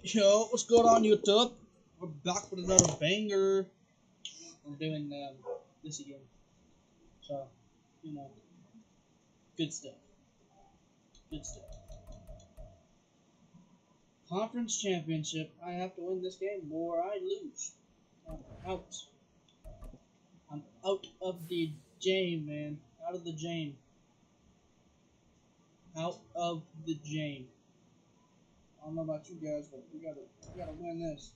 Yo, what's going on YouTube? We're back with another banger. I'm doing this again. So, you know, good stuff. Good stuff. Conference championship. I have to win this game or I lose. I'm out. I'm out of the game, man. Out of the game. Out of the game. I don't know about you guys, but we gotta win this.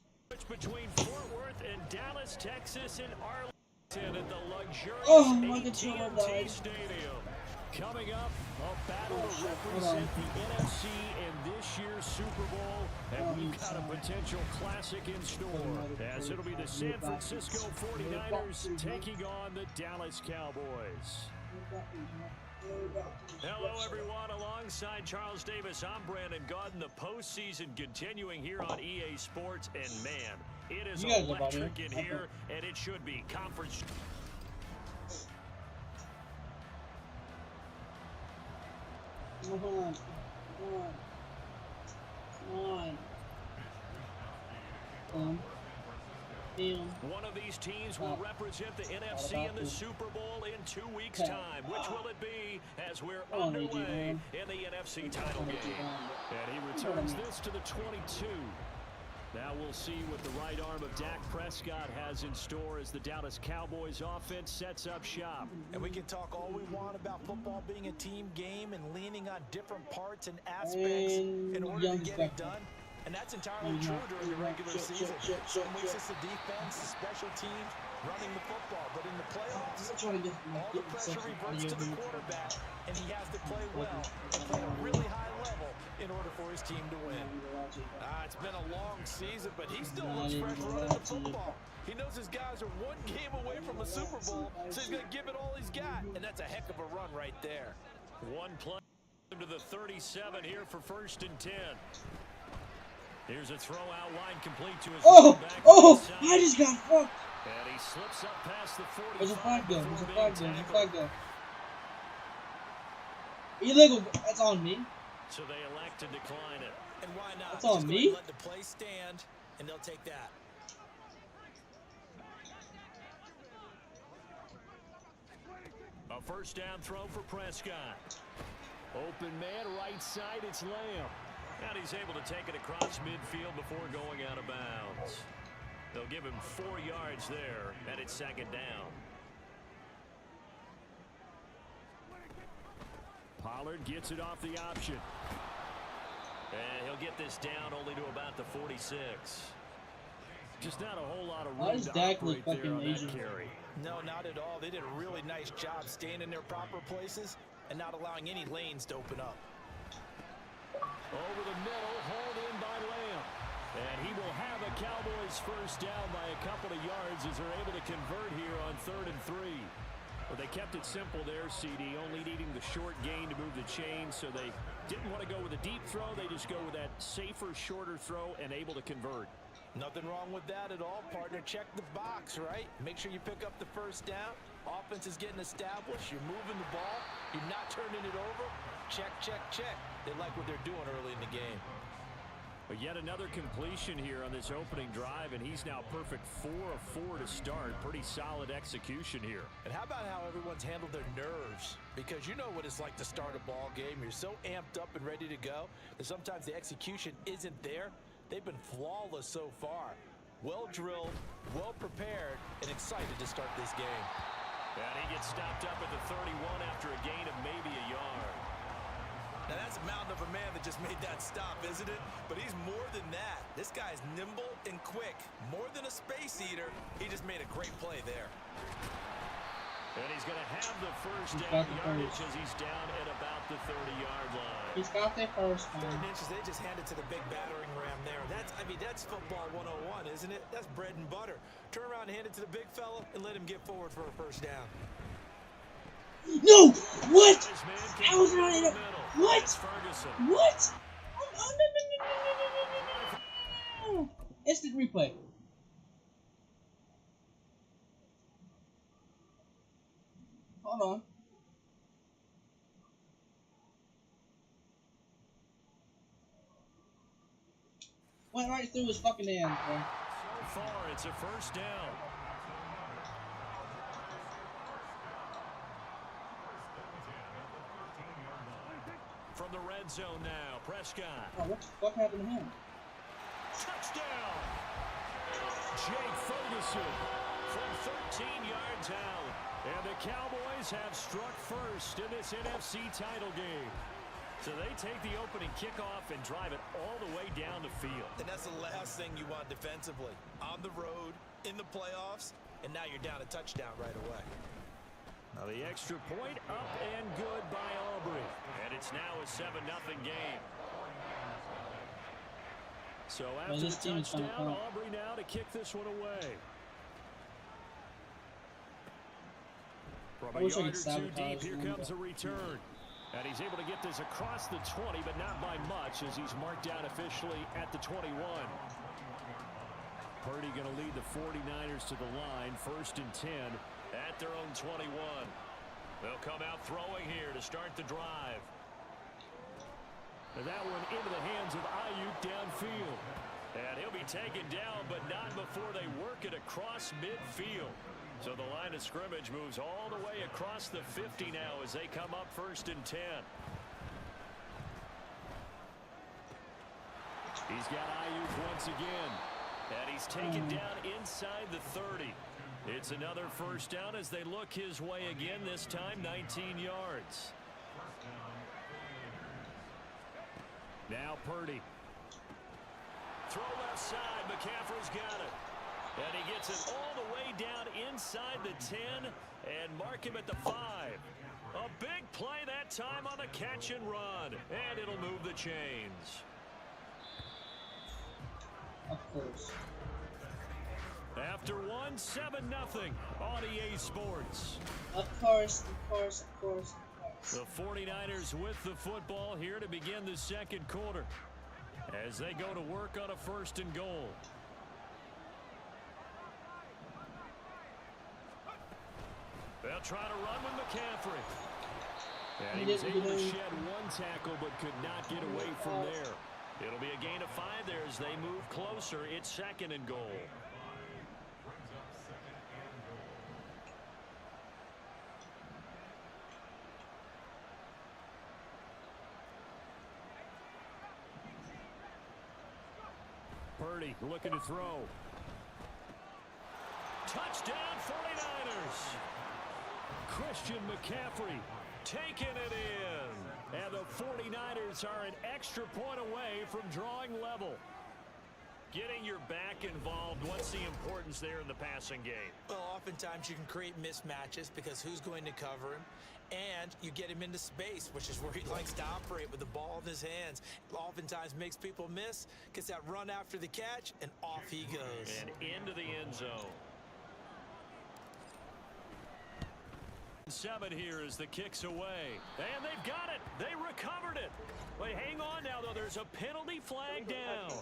Between Fort Worth and Dallas, Texas, and Arlington at the Oh, my luxurious AT&T Stadium. Coming up, a battle to represent the NFC in this year's Super Bowl, and we've got a potential classic in store, as it'll be the San Francisco 49ers taking on the Dallas Cowboys. Hello, everyone. Alongside Charles Davis, I'm Brandon Gaudin. The postseason continuing here on EA Sports, and man, it is electric in here, and it should be conference. Come on. One of these teams will represent the NFC in the Super Bowl in 2 weeks' time. Which will it be as we're underway in the NFC title game? And he returns this to the 22. Now we'll see what the right arm of Dak Prescott has in store as the Dallas Cowboys offense sets up shop. And we can talk all we want about football being a team game and leaning on different parts and aspects in order to get it done. And that's entirely true during the regular season. Some weeks it's the defense, the special teams, running the football. But in the playoffs, all the pressure reverts to the quarterback, and he has to play well and play at a really high level in order for his team to win. It's been a long season, but he still looks fresh running the football. He knows his guys are one game away from a Super Bowl, so he's going to give it all he's got, and that's a heck of a run right there. One play to the 37 here for 1st and 10. Here's a throw out line complete to his I just got fucked. And he slips up past the 45. There's a flag though. There's a flag though. Illegal. That's on me. So they elect to decline it. And why not? That's on me. Let the play stand, and they'll take that. A 1st down throw for Prescott. Open man, right side, it's Lamb. And he's able to take it across midfield before going out of bounds. They'll give him 4 yards there, and it's 2nd down. Pollard gets it off the option. And he'll get this down only to about the 46. Just not a whole lot of room to operate there on that carry. No, not at all. They did a really nice job staying in their proper places and not allowing any lanes to open up. Over the middle, hauled in by Lamb. And he will have a Cowboys 1st down by a couple of yards as they're able to convert here on 3rd and 3. Well, they kept it simple there, CD, only needing the short gain to move the chain, so they didn't want to go with a deep throw. They just go with that safer, shorter throw and able to convert. Nothing wrong with that at all, partner. Check the box, right? Make sure you pick up the 1st down. Offense is getting established. You're moving the ball. You're not turning it over. Check, check, check. They like what they're doing early in the game. But yet another completion here on this opening drive, and he's now perfect 4 of 4 to start. Pretty solid execution here. And how about how everyone's handled their nerves? Because you know what it's like to start a ball game. You're so amped up and ready to go that sometimes the execution isn't there. They've been flawless so far. Well drilled, well prepared, and excited to start this game. And he gets stopped up at the 31 after a gain of maybe a yard. Now that's a mountain of a man that just made that stop, isn't it? But he's more than that. This guy's nimble and quick. More than a space eater. He just made a great play there. And he's going to have the 1st down yardage as he's down at about the 30-yard line. He's got the 1st one. 3rd inches, they just handed to the big battering ram there. That's football 101, isn't it? That's bread and butter. Turn around and hand it to the big fella and let him get forward for a 1st down. No! What? How was I in a... What? What? Oh, no. Instant replay. Hold on. Went right through his fucking hands, bro. So far, it's a first down. From the red zone now, Prescott. Oh, what the fuck happened to him? Touchdown! Jake Ferguson from 13 yards out. And the Cowboys have struck first in this NFC title game. So they take the opening kickoff and drive it all the way down the field. And that's the last thing you want defensively. On the road, in the playoffs, and now you're down a touchdown right away. Now the extra point up and good by Aubrey. And it's now a 7-0 game. So after the touchdown, Aubrey now to kick this one away. From a yard or two deep, here comes a return. And he's able to get this across the 20, but not by much as he's marked down officially at the 21. Purdy going to lead the 49ers to the line, 1st and 10 at their own 21. They'll come out throwing here to start the drive. And that one into the hands of Ayuk downfield. And he'll be taken down, but not before they work it across midfield. So the line of scrimmage moves all the way across the 50 now as they come up 1st and 10. He's got Ayuk once again. And he's taken down inside the 30. It's another first down as they look his way again, this time 19 yards. Now Purdy. Throw left side. McCaffrey's got it. And he gets it all the way down inside the 10 and mark him at the 5. A big play that time on the catch and run. And it'll move the chains. Of course. After one, 7-0 on EA Sports. Of course, of course, of course, of course. The 49ers with the football here to begin the second quarter as they go to work on a 1st and goal. They'll try to run with McCaffrey. And he was able to shed one tackle but could not get away from there. It'll be a gain of 5 there as they move closer. It's 2nd and goal. Purdy looking to throw. Touchdown 49ers. Christian McCaffrey taking it in. And the 49ers are an extra point away from drawing level. Getting your back involved, what's the importance there in the passing game? Well, oftentimes you can create mismatches because who's going to cover him? And you get him into space, which is where he likes to operate with the ball in his hands. Oftentimes makes people miss, gets that run after the catch, and off he goes. And into the end zone. 7 here as the kick's away. And they've got it. They recovered it. Wait, hang on now, though. There's a penalty flag down.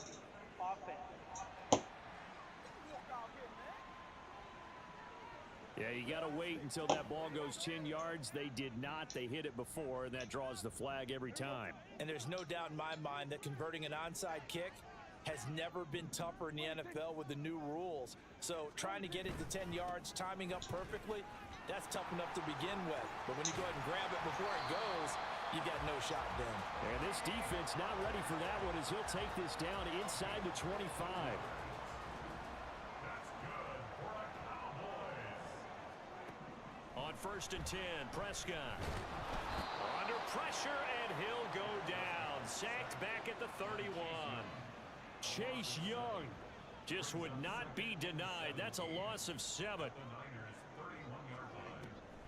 Yeah, you got to wait until that ball goes 10 yards. They did not. They hit it before, and that draws the flag every time. And there's no doubt in my mind that converting an onside kick has never been tougher in the NFL with the new rules. So trying to get it to 10 yards, timing up perfectly, that's tough enough to begin with. But when you go ahead and grab it before it goes, you got no shot then. And this defense not ready for that one as he'll take this down inside the 25. On 1st and 10, Prescott. Under pressure, and he'll go down. Sacked back at the 31. Chase Young just would not be denied. That's a loss of 7.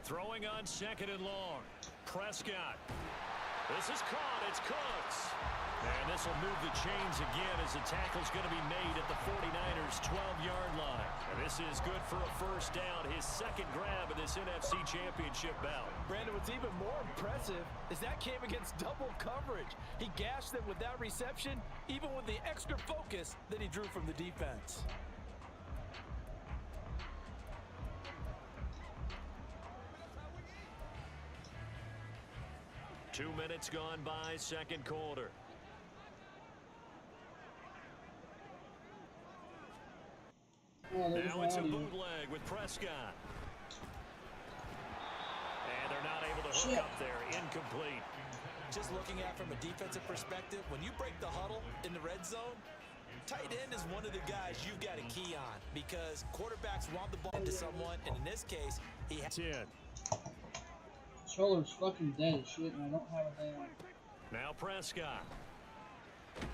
Throwing on 2nd and long. Prescott. This is caught. It's Cooks. And this will move the chains again as the tackle's going to be made at the 49ers' 12-yard line. And this is good for a first down, his 2nd grab of this NFC Championship bout. Brandon, what's even more impressive is that came against double coverage. He gashed them with that reception, even with the extra focus that he drew from the defense. Two minutes gone by, second quarter. Oh, now it's a bootleg with Prescott. And they're not able to hook up there. Incomplete. Just looking at it from a defensive perspective, when you break the huddle in the red zone, tight end is one of the guys you've got to key on because quarterbacks want the ball to someone, and in this case, he has 10. Controller's fucking dead as shit, and I don't have a damn. Now Prescott. And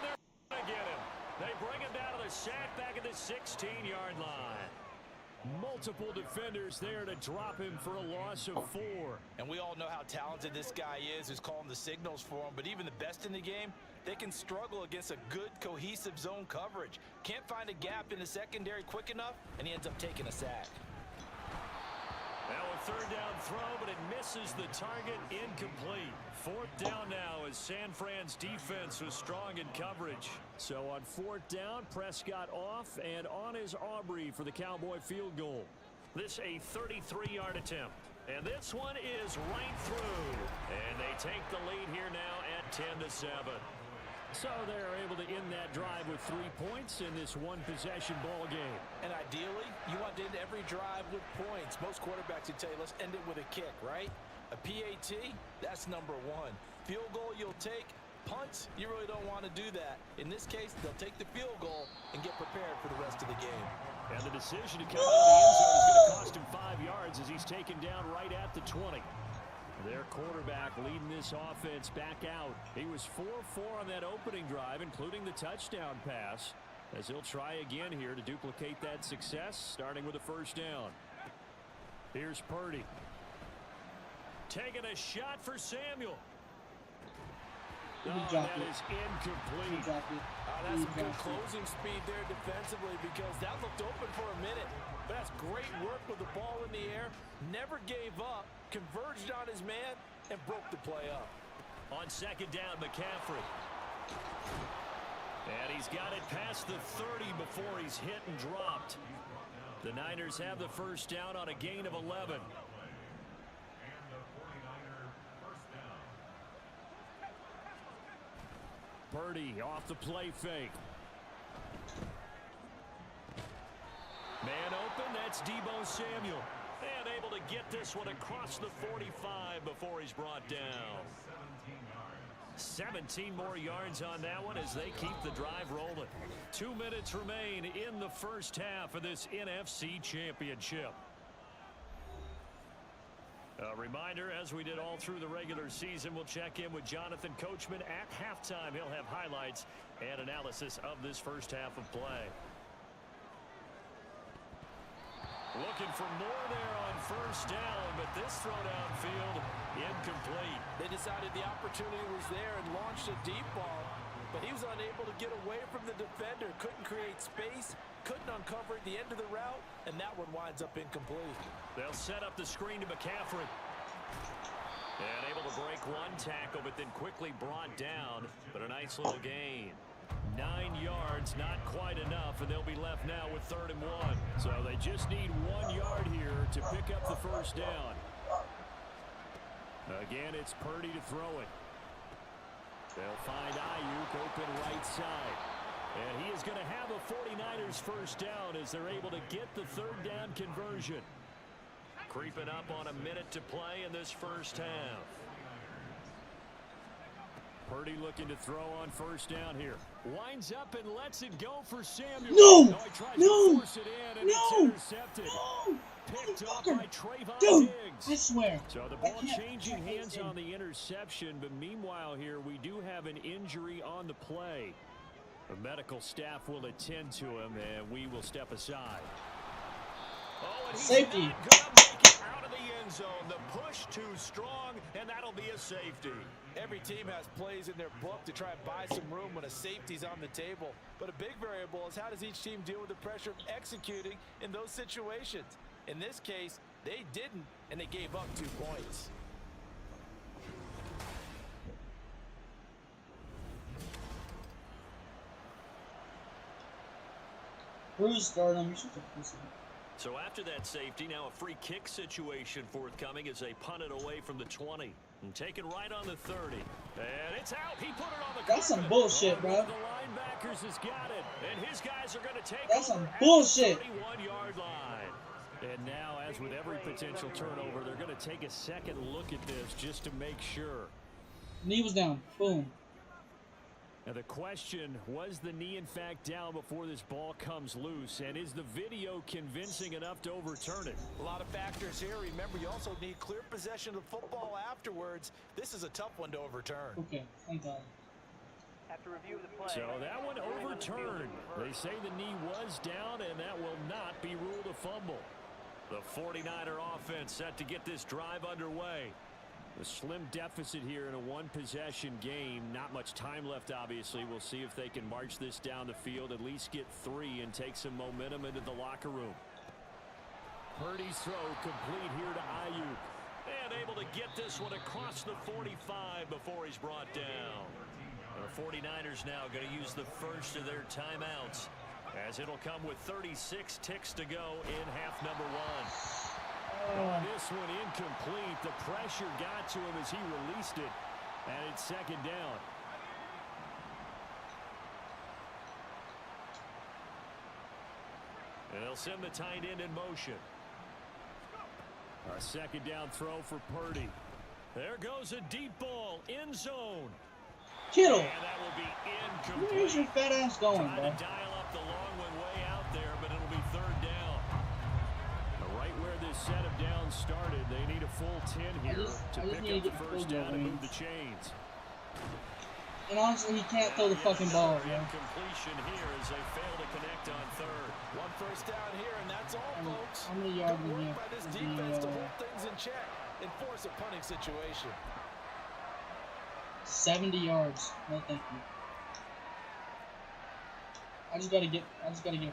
they're going to get him. They bring him down to the sack back at the 16-yard line. Multiple defenders there to drop him for a loss of 4. And we all know how talented this guy is who's calling the signals for him, but even the best in the game, they can struggle against a good, cohesive zone coverage. Can't find a gap in the secondary quick enough, and he ends up taking a sack. Now a third down throw, but it misses the target. Incomplete. Fourth down now as San Fran's defense was strong in coverage. So on fourth down, Prescott off, and on is Aubrey for the Cowboy field goal. This a 33-yard attempt. And this one is right through. And they take the lead here now at 10-7. So they're able to end that drive with 3 points in this one-possession ball game. And ideally, you want to end every drive with points. Most quarterbacks would tell you, let's end it with a kick, right? A PAT, that's number 1. Field goal you'll take. Punts, you really don't want to do that. In this case, they'll take the field goal and get prepared for the rest of the game. And the decision to come out of the end zone is going to cost him 5 yards as he's taken down right at the 20. Their quarterback leading this offense back out. He was 4-4 on that opening drive, including the touchdown pass, as he'll try again here to duplicate that success, starting with a first down. Here's Purdy. Taking a shot for Samuel. Oh, that is incomplete. That's some good closing speed there defensively because that looked open for a minute. But that's great work with the ball in the air. Never gave up, converged on his man, and broke the play up. On second down, McCaffrey. And he's got it past the 30 before he's hit and dropped. The Niners have the first down on a gain of 11. Purdy off the play fake. Man open, that's Deebo Samuel. And able to get this one across the 45 before he's brought down. 17 more yards on that one as they keep the drive rolling. 2 minutes remain in the first half of this NFC Championship. A reminder, as we did all through the regular season, we'll check in with Jonathan Coachman at halftime. He'll have highlights and analysis of this first half of play. Looking for more there on first down, but this throw downfield incomplete. They decided the opportunity was there and launched a deep ball, but he was unable to get away from the defender. Couldn't create space, couldn't uncover at the end of the route, and that one winds up incomplete. They'll set up the screen to McCaffrey. And able to break one tackle, but then quickly brought down. But a nice little gain. 9 yards, not quite enough, and they'll be left now with 3rd and 1. So they just need 1 yard here to pick up the first down. Again, it's Purdy to throw it. They'll find Ayuk open right side. And he is going to have a 49ers first down as they're able to get the 3rd down conversion. Creeping up on a minute to play in this first half. Purdy looking to throw on first down here. Winds up and lets it go for Samuel. No! He tries to force it in, and it's intercepted. No! Picked up by Trayvon Dude, Diggs. I swear. So the ball changing hands on the interception, but meanwhile here we do have an injury on the play. The medical staff will attend to him, and we will step aside. Oh, and he's Safety. not gonna make it out of the end zone. The push too strong, and that'll be a safety. Every team has plays in their book to try and buy some room when a safety's on the table. But a big variable is how does each team deal with the pressure of executing in those situations. In this case, they didn't, and they gave up 2 points. Bruce started him. You should have pussy. So after that safety, now a free kick situation forthcoming as they punt it away from the 20. And taken right on the 30. And it's out. He put it on the That's some bullshit, bro. The linebacker Akers has got it, and his guys are going to take That's over some at bullshit. the 31-yard line. And now, as with every potential turnover, they're going to take a second look at this just to make sure. Knee was down. Boom. Now the question, was the knee in fact down before this ball comes loose? And is the video convincing enough to overturn it? A lot of factors here. Remember, you also need clear possession of the football afterwards. This is a tough one to overturn. Okay, thank God. So that one overturned. They say the knee was down, and that will not be ruled a fumble. The 49er offense set to get this drive underway. A slim deficit here in a one-possession game. Not much time left, obviously. We'll see if they can march this down the field, at least get 3, and take some momentum into the locker room. Purdy's throw complete here to Ayuk. And able to get this one across the 45 before he's brought down. The 49ers now going to use the first of their timeouts, as it'll come with 36 ticks to go in half number 1. Oh, this one incomplete. The pressure got to him as he released it, and it's second down. And they'll send the tight end in motion. A second down throw for Purdy. There goes a deep ball, end zone. Kittle. And that will be incomplete. Where's your fat ass going, Trying bro? to dial up the long one way out there, but it'll be third down. Right where this set of downs started, they need a full 10 here to pick up the first down and move the chains. And honestly, he can't throw the fucking ball, bro. Incompletion here as they fail to connect on third. One first down here, and that's all, folks. How many yards Good did work by this defense to hold things in check and force a punting situation. 70 yards. No, thank you. I just gotta get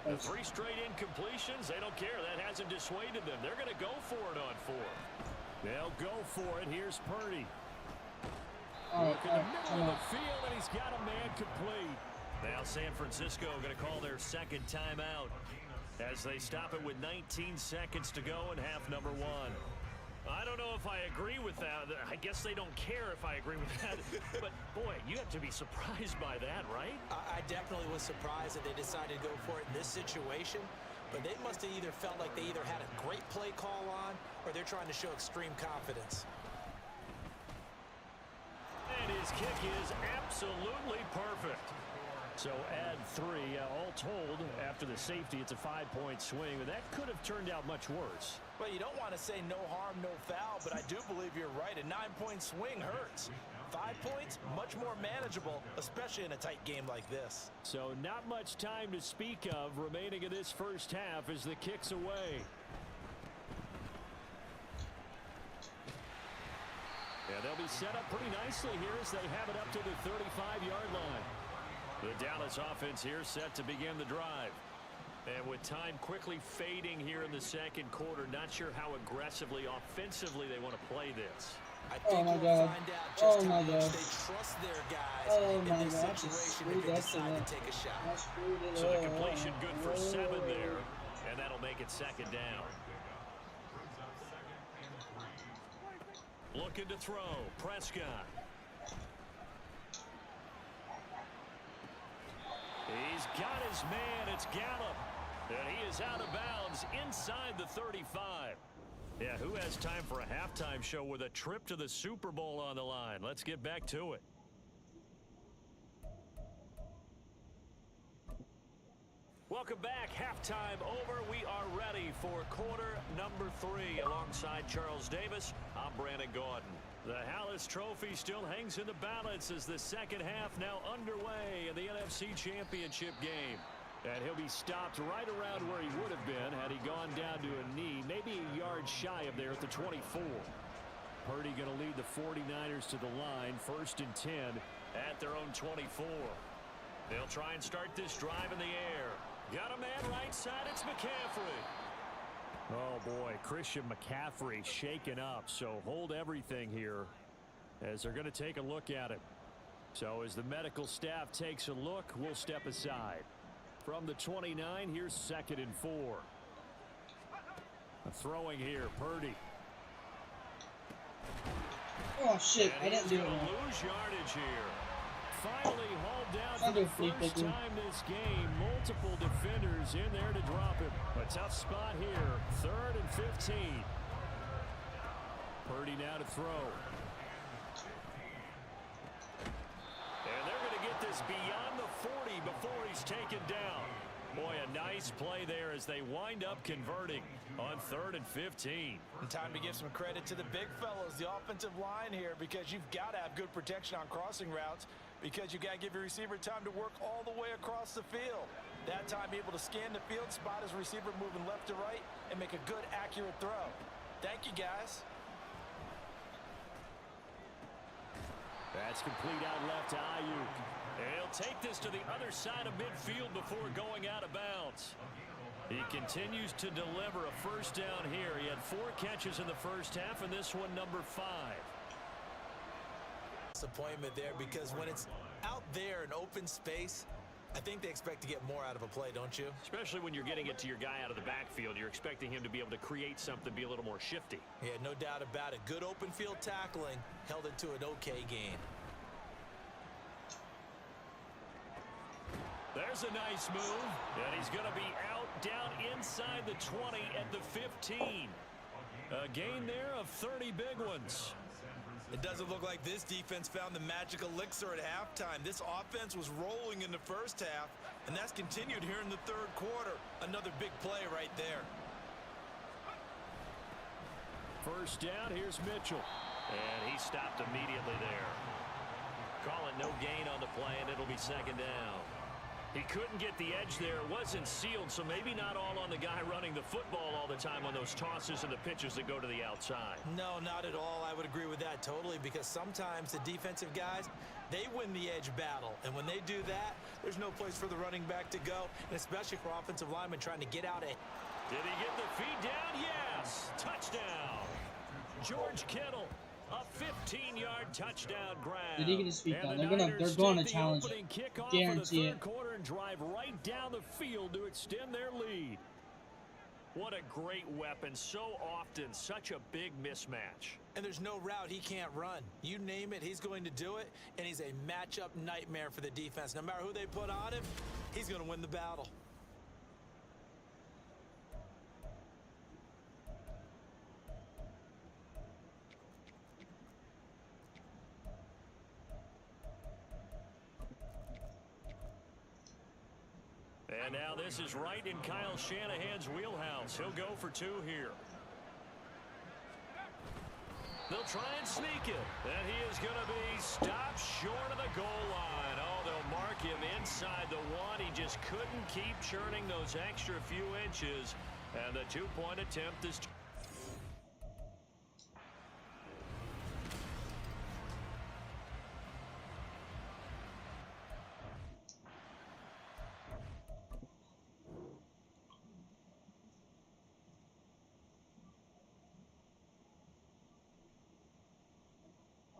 The first. 3 straight incompletions, they don't care. That hasn't dissuaded them. They're going to go for it on 4. They'll go for it. Here's Purdy. Look in the middle of the field, and he's got a man complete. Now San Francisco going to call their second timeout as they stop it with 19 seconds to go in half number 1. I don't know if I agree with that. I guess they don't care if I agree with that. But, boy, you have to be surprised by that, right? I definitely was surprised that they decided to go for it in this situation. But they must have either felt like they either had a great play call on or they're trying to show extreme confidence. And his kick is absolutely perfect. So add 3. All told, after the safety, it's a 5-point swing. But that could have turned out much worse. Well, you don't want to say no harm, no foul, but I do believe you're right. A 9-point swing hurts. 5 points, much more manageable, especially in a tight game like this. So not much time to speak of remaining in this first half as the kick's away. Yeah, they'll be set up pretty nicely here as they have it up to the 35-yard line. The Dallas offense here set to begin the drive. And with time quickly fading here in the second quarter, not sure how aggressively, offensively they want to play this. I think we'll find out just how much they trust their guys in this situation if they decide to take a shot. So the completion good for 7 there, and that'll make it second down. Looking to throw, Prescott. He's got his man, it's Gallup. And he is out of bounds inside the 35. Yeah, who has time for a halftime show with a trip to the Super Bowl on the line? Let's get back to it. Welcome back. Halftime over. We are ready for quarter number 3. Alongside Charles Davis, I'm Brandon Gordon. The Hallis Trophy still hangs in the balance as the second half now underway in the NFC Championship game. And he'll be stopped right around where he would have been had he gone down to a knee, maybe a yard shy of there at the 24. Purdy going to lead the 49ers to the line, 1st and 10 at their own 24. They'll try and start this drive in the air. Got a man right side, it's McCaffrey. Oh boy, Christian McCaffrey shaken up, so hold everything here as they're going to take a look at it. So as the medical staff takes a look, we'll step aside. From the 29, here's 2nd and 4. Throwing here, Purdy. Oh shit, I didn't do it. Lose yardage here. finally hauled down for the first time this game. Multiple defenders in there to drop him. A tough spot here. 3rd and 15. Purdy now to throw. And they're going to get this beyond the 40 before he's taken down. Boy, a nice play there as they wind up converting on 3rd and 15. And time to give some credit to the big fellows, the offensive line here, because you've got to have good protection on crossing routes, because you've got to give your receiver time to work all the way across the field. That time able to scan the field, spot his receiver moving left to right, and make a good, accurate throw. Thank you, guys. That's complete out left to Ayuk. And he'll take this to the other side of midfield before going out of bounds. He continues to deliver a first down here. He had 4 catches in the first half, and this one number 5. Disappointment there, because when it's out there in open space, I think they expect to get more out of a play, don't you? Especially when you're getting it to your guy out of the backfield. You're expecting him to be able to create something, be a little more shifty. Yeah, no doubt about it. Good open field tackling held it to an okay game. There's a nice move, and he's going to be out down inside the 20 at the 15. A gain there of 30 big ones. It doesn't look like this defense found the magic elixir at halftime. This offense was rolling in the first half, and that's continued here in the 3rd quarter. Another big play right there. First down, here's Mitchell. And he stopped immediately there. Call it no gain on the play, and it'll be 2nd down. He couldn't get the edge there. It wasn't sealed, so maybe not all on the guy running the football all the time on those tosses and the pitches that go to the outside. No, not at all. I would agree with that totally, because sometimes the defensive guys, they win the edge battle. And when they do that, there's no place for the running back to go, and especially for offensive linemen trying to get out of it. Did he get the feed down? Yes! Touchdown! George Kittle. A 15-yard touchdown grab. Did he get his feet down? They're going to challenge it. Guarantee it. Quarter and drive right down the field to extend their lead. What a great weapon. So often, such a big mismatch. And there's no route he can't run. You name it, he's going to do it, and he's a matchup nightmare for the defense. No matter who they put on him, he's going to win the battle. And now this is right in Kyle Shanahan's wheelhouse. He'll go for 2 here. They'll try and sneak it. And he is going to be stopped short of the goal line. Oh, they'll mark him inside the 1. He just couldn't keep churning those extra few inches. And the 2-point attempt is...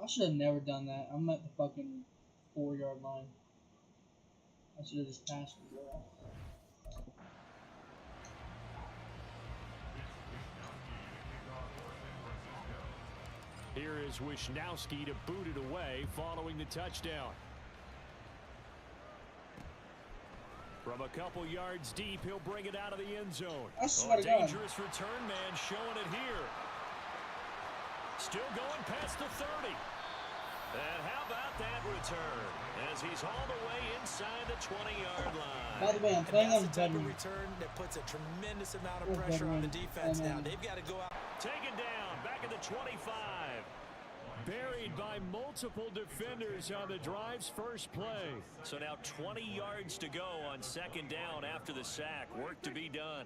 I should have never done that. I'm at the fucking 4-yard line. I should have just passed the ball. Here is Wisnowski to boot it away following the touchdown. From a couple yards deep, he'll bring it out of the end zone. I swear to God. Dangerous return man showing it here. Still going past the 30. And how about that return? As he's all the way inside the 20-yard line. By the way, I'm playing on the type of veteran. return that puts a tremendous amount of pressure on the defense now. They've got to go out. Taken down, back at the 25. Buried by multiple defenders on the drive's first play. So now 20 yards to go on 2nd down after the sack. Work to be done.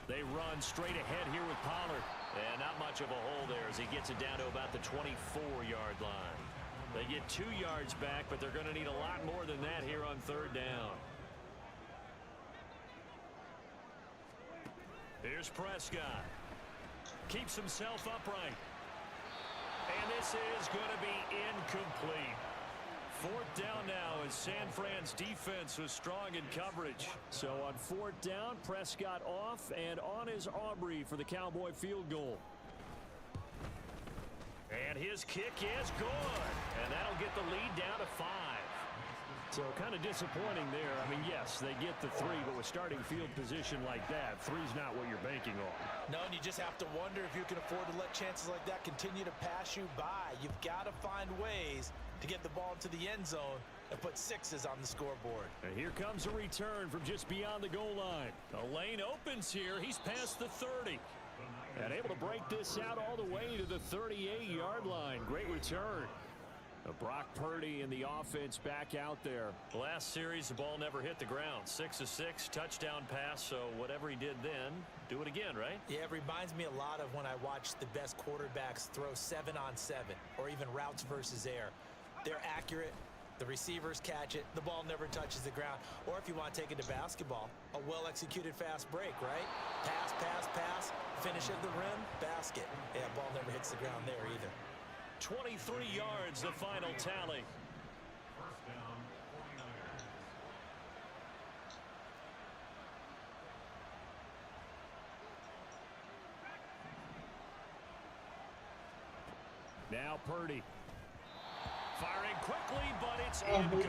They run straight ahead here with Pollard. And not much of a hole there as he gets it down to about the 24-yard line. They get 2 yards back, but they're going to need a lot more than that here on 3rd down. Here's Prescott. Keeps himself upright. And this is going to be incomplete. 4th down now as San Fran's defense was strong in coverage. So on 4th down, Prescott off, and on is Aubrey for the Cowboy field goal. And his kick is good. And that'll get the lead down to 5. So kind of disappointing there. I mean, yes, they get the 3, but with starting field position like that, 3's not what you're banking on. No, and you just have to wonder if you can afford to let chances like that continue to pass you by. You've got to find ways to get the ball to the end zone and put 6s on the scoreboard. And here comes a return from just beyond the goal line. A lane opens here. He's past the 30. And able to break this out all the way to the 38-yard line. Great return. Brock Purdy and the offense back out there. Last series, the ball never hit the ground. 6 of 6, touchdown pass. So whatever he did then, do it again, right? Yeah, it reminds me a lot of when I watched the best quarterbacks throw 7-on-7 or even routes versus air. They're accurate. The receivers catch it. The ball never touches the ground. Or if you want to take it to basketball, a well-executed fast break, right? Pass, pass, pass. Finish at the rim, basket. Yeah, ball never hits the ground there either. 23 yards, the final tally. Now Purdy. Firing quickly, but it's incomplete.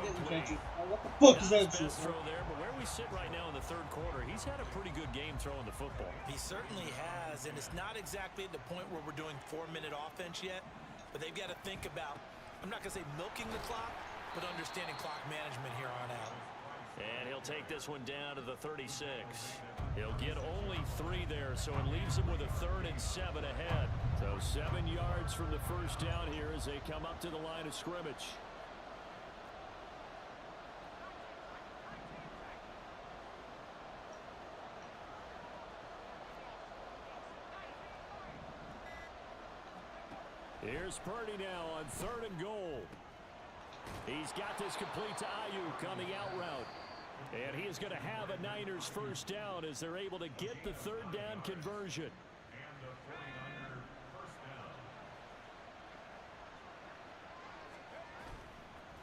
What the fuck is that? Best throw there, but where we sit right now in the third quarter, he's had a pretty good game throwing the football. He certainly has, and it's not exactly at the point where we're doing 4-minute offense yet, but they've got to think about, I'm not going to say milking the clock, but understanding clock management here on out. And he'll take this one down to the 36. He'll get only 3 there, so it leaves him with a 3rd and 7 ahead. So 7 yards from the first down here as they come up to the line of scrimmage. Here's Purdy now on 3rd and goal. He's got this complete to Ayuk on the out route. And he is going to have a Niners first down as they're able to get the 3rd down conversion.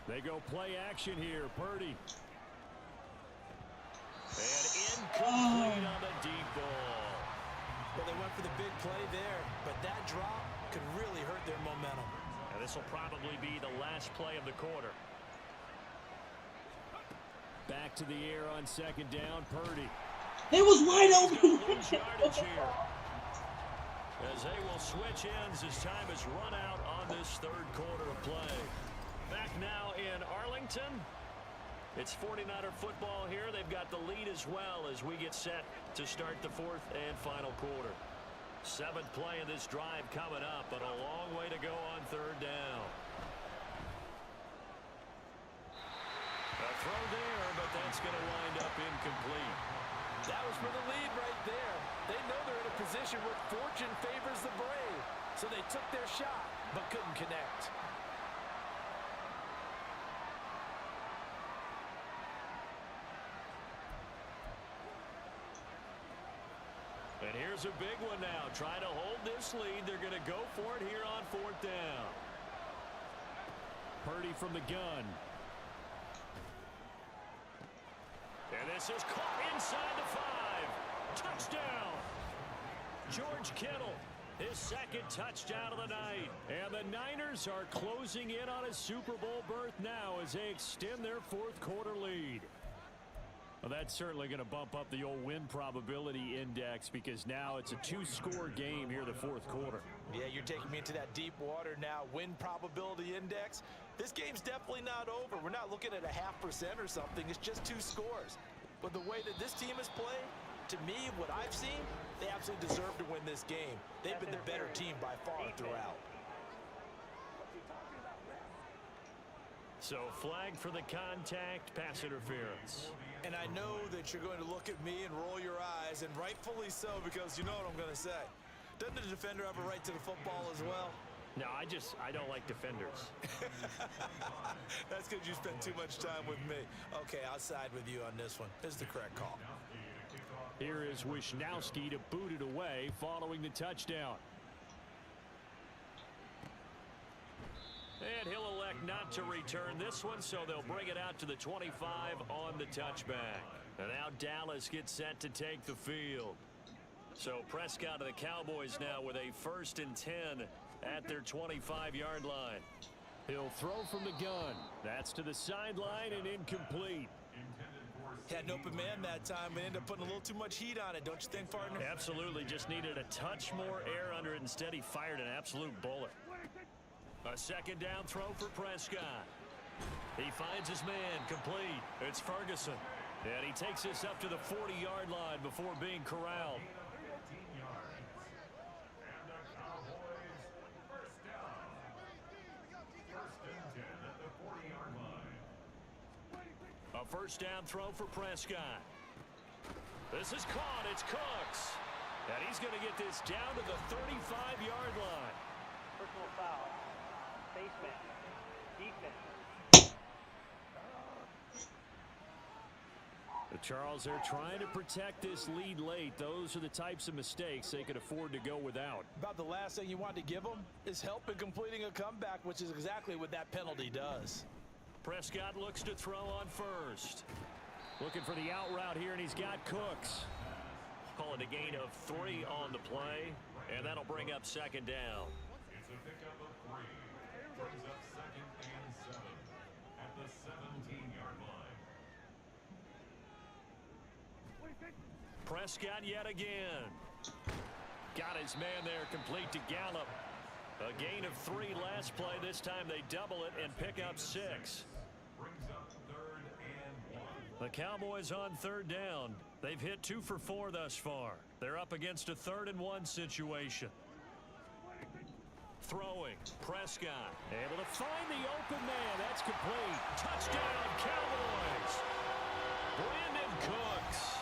They go play action here. Purdy. And incomplete on the deep ball. Well, they went for the big play there, but that drop could really hurt their momentum. And this will probably be the last play of the quarter. Back to the air on 2nd down, Purdy. It was wide open. As they will switch ends as time is run out on this 3rd quarter of play. Back now in Arlington. It's 49er football here. They've got the lead as well as we get set to start the 4th and final quarter. 7th play of this drive coming up, but a long way to go on 3rd down. A throw there, but that's going to wind up incomplete. That was for the lead right there. They know they're in a position where fortune favors the brave. So they took their shot, but couldn't connect. And here's a big one now. Trying to hold this lead. They're going to go for it here on 4th down. Purdy from the gun. And this is caught inside the 5. Touchdown. George Kittle, his 2nd touchdown of the night. And the Niners are closing in on a Super Bowl berth now as they extend their 4th quarter lead. Well, that's certainly going to bump up the old win probability index because now it's a 2-score game here the 4th quarter. Yeah, you're taking me into that deep water now. Win probability index. This game's definitely not over. We're not looking at a 0.5% or something. It's just 2 scores. But the way that this team has played, to me, what I've seen, they absolutely deserve to win this game. They've been the better team by far throughout. So flag for the contact, pass interference. And I know that you're going to look at me and roll your eyes, and rightfully so, because you know what I'm going to say. Doesn't the defender have a right to the football as well? No, I don't like defenders. That's because you spend too much time with me. Okay, I'll side with you on this one. This is the correct call. Here is Wisnowski to boot it away following the touchdown. And he'll elect not to return this one, so they'll bring it out to the 25 on the touchback. And now Dallas gets set to take the field. So Prescott of the Cowboys now with a 1st and 10 at their 25-yard line. He'll throw from the gun. That's to the sideline and incomplete. Had an open man that time, but ended up putting a little too much heat on it, don't you think, partner? Absolutely. Just needed a touch more air under it. Instead, he fired an absolute bullet. A second down throw for Prescott. He finds his man complete. It's Ferguson. And he takes this up to the 40-yard line before being corralled. A first down throw for Prescott. This is caught. It's Cooks. And he's going to get this down to the 35-yard line. Personal foul. Face mask. Defense. Charles, they're trying to protect this lead late. Those are the types of mistakes they could afford to go without. About the last thing you want to give them is help in completing a comeback, which is exactly what that penalty does. Prescott looks to throw on first. Looking for the out route here, and he's got Cooks. Call it a gain of 3 on the play, and that'll bring up second down. It's a pickup of 3. Brings up 2nd and 7 at the 17-yard line. Prescott yet again. Got his man there complete to Gallup. A gain of 3 last play. This time they double it and pick up 6. Brings up 3rd and 1. The Cowboys on 3rd down. They've hit 2 for 4 thus far. They're up against a 3rd and 1 situation. Throwing. Prescott able to find the open man. That's complete. Touchdown, Cowboys. Brandon Cooks.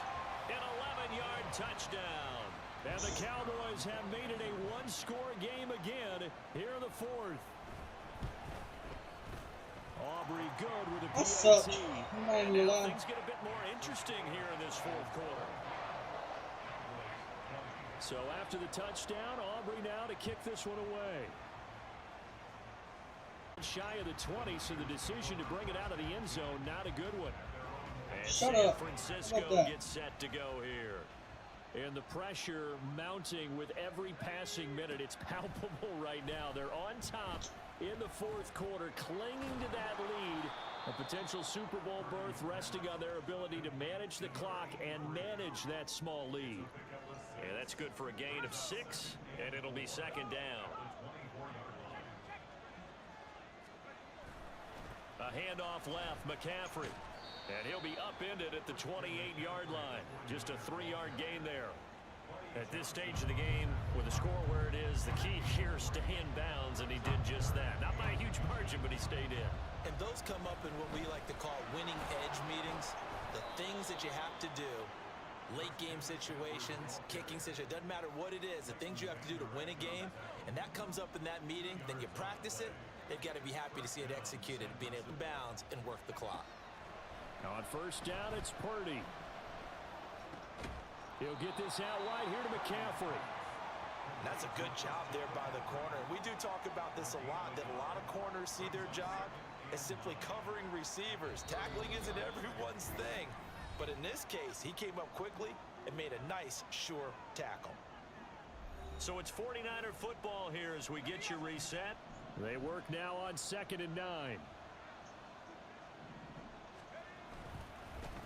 An 11-yard touchdown. And the Cowboys have made it a one-score game again here in the 4th. Aubrey good with a PAT. And now things get a bit more interesting here in this 4th quarter. So after the touchdown, Aubrey now to kick this one away. Shy of the 20, so the decision to bring it out of the end zone, not a good one. And San Francisco gets set to go here. And the pressure mounting with every passing minute. It's palpable right now. They're on top in the 4th quarter, clinging to that lead. A potential Super Bowl berth resting on their ability to manage the clock and manage that small lead. And that's good for a gain of 6, and it'll be second down. A handoff left, McCaffrey. And he'll be upended at the 28-yard line. Just a 3-yard gain there. At this stage of the game, with the score where it is, the key here is stay in bounds, and he did just that. Not by a huge margin, but he stayed in. And those come up in what we like to call winning edge meetings. The things that you have to do, late game situations, kicking situations, doesn't matter what it is, the things you have to do to win a game, and that comes up in that meeting, then you practice it, they've got to be happy to see it executed, being able to bounce and work the clock. On first down, it's Purdy. He'll get this out wide here to McCaffrey. That's a good job there by the corner. We do talk about this a lot, that a lot of corners see their job as simply covering receivers. Tackling isn't everyone's thing. But in this case, he came up quickly and made a nice, sure tackle. So it's 49er football here as we get you reset. They work now on 2nd and 9.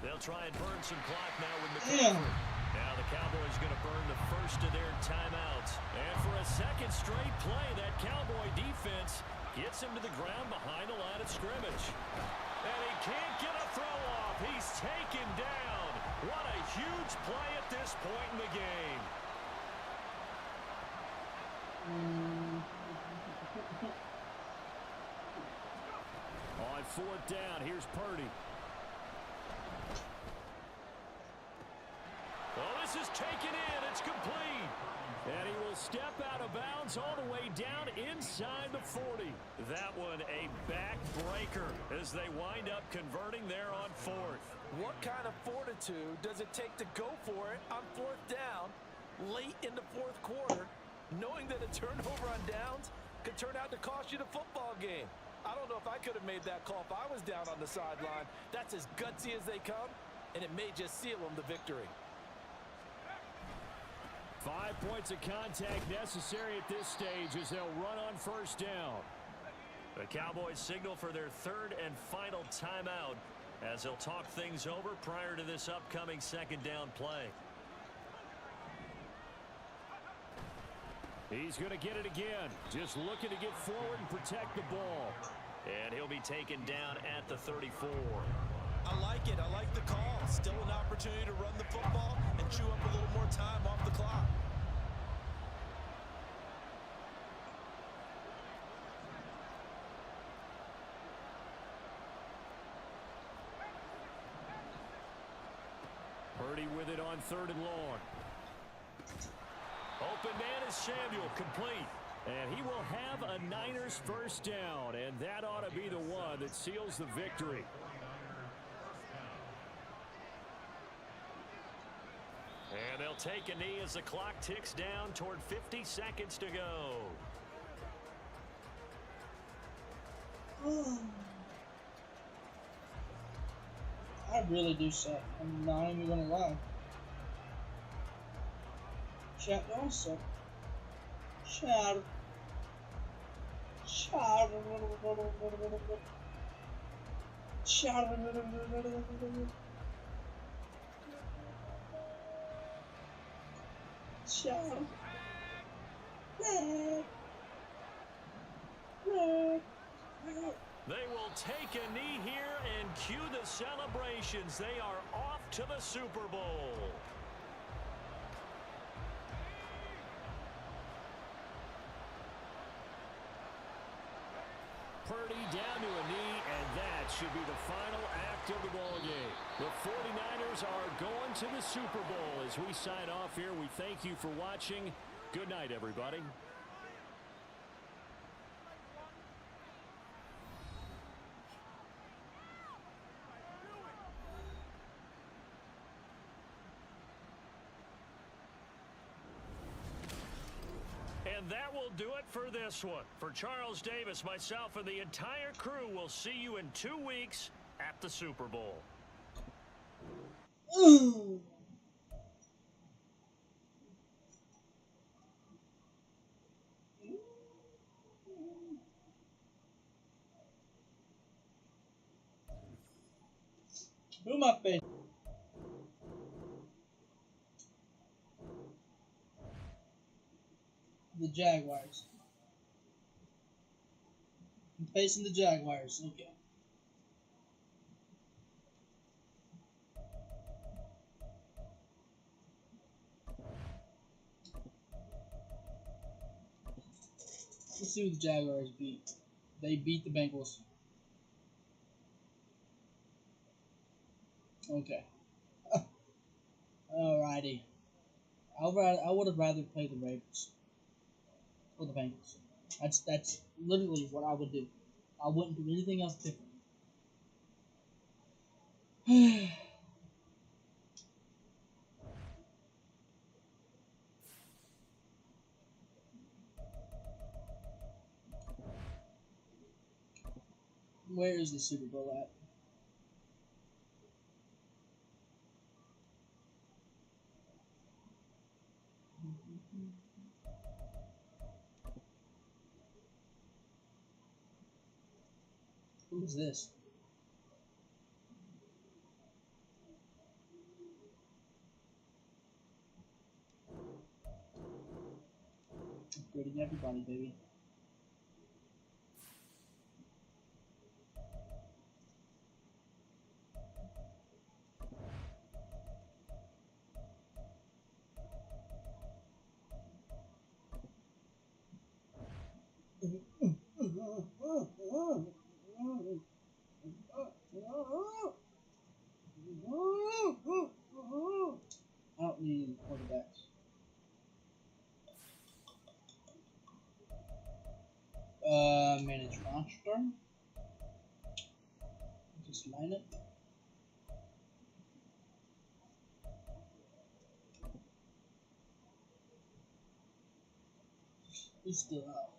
They'll try and burn some clock now with McCaffrey. Now the Cowboys going to burn the first of their timeouts. And for a second straight play, that Cowboy defense gets him to the ground behind the line of scrimmage. And he can't get a throw off. He's taken down. What a huge play at this point in the game. On 4th down, here's Purdy. Oh, this is taken in. It's complete. And he will step out of bounds all the way down inside the 40. That one a backbreaker as they wind up converting there on 4th. What kind of fortitude does it take to go for it on 4th down late in the 4th quarter, knowing that a turnover on downs could turn out to cost you the football game? I don't know if I could have made that call if I was down on the sideline. That's as gutsy as they come, and it may just seal them the victory. 5 points of contact necessary at this stage as they'll run on first down. The Cowboys signal for their third and final timeout as they'll talk things over prior to this upcoming second down play. He's going to get it again. Just looking to get forward and protect the ball. And he'll be taken down at the 34. I like it. I like the call. Still an opportunity to run the football and chew up a little more time off the clock. Purdy with it on 3rd and long. Open man is Samuel, complete. And he will have a Niners first down, and that ought to be the one that seals the victory. And they'll take a knee as the clock ticks down toward 50 seconds to go. I really do suck. I'm not even gonna lie. Chat don't suck. Chat. Chat. Chat. Chat. They will take a knee here and cue the celebrations. They are off to the Super Bowl. Purdy down to a knee, and that should be the final act of the ballgame. The 49ers are going to the Super Bowl. As we sign off here, we thank you for watching. Good night, everybody. And that will do it for this one. For Charles Davis, myself, and the entire crew, will see you in 2 weeks at the Super Bowl. Who my face? The Jaguars. I'm facing the Jaguars. Okay. Let's see who the Jaguars beat. They beat the Bengals. Okay. Alrighty. I would have rather played the Ravens or the Bengals. That's literally what I would do. I wouldn't do anything else different. Where is the Super Bowl at? Who is this? Upgrading everybody, baby. I don't need any quarterbacks. Manage roster. Just line it. Who's still out?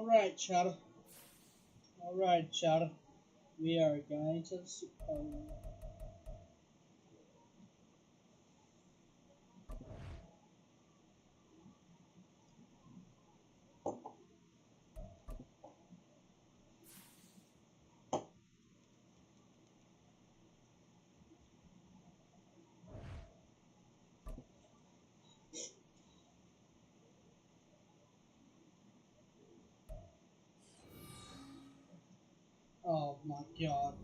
Alright, Chowder. Alright, Chowder. We are going to the Super Bowl. Oh my God.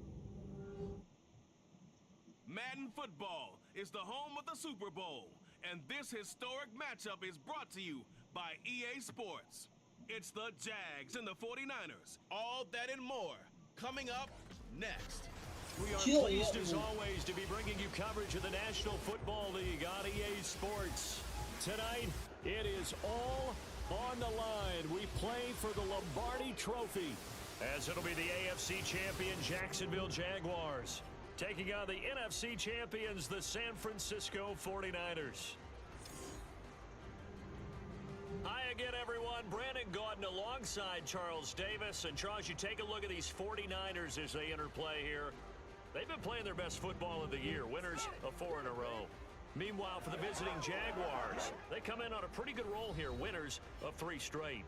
Madden football is the home of the Super Bowl, and this historic matchup is brought to you by EA Sports. It's the Jags and the 49ers. All that and more coming up next. We are pleased as always to be bringing you coverage of the National Football League on EA Sports. Tonight, it is all on the line. We play for the Lombardi Trophy, as it'll be the AFC champion Jacksonville Jaguars taking on the NFC champions, the San Francisco 49ers. Hi again, everyone. Brandon Gaudin alongside Charles Davis. And Charles, you take a look at these 49ers as they interplay here. They've been playing their best football of the year, winners of 4 in a row. Meanwhile, for the visiting Jaguars, they come in on a pretty good roll here, winners of 3 straight.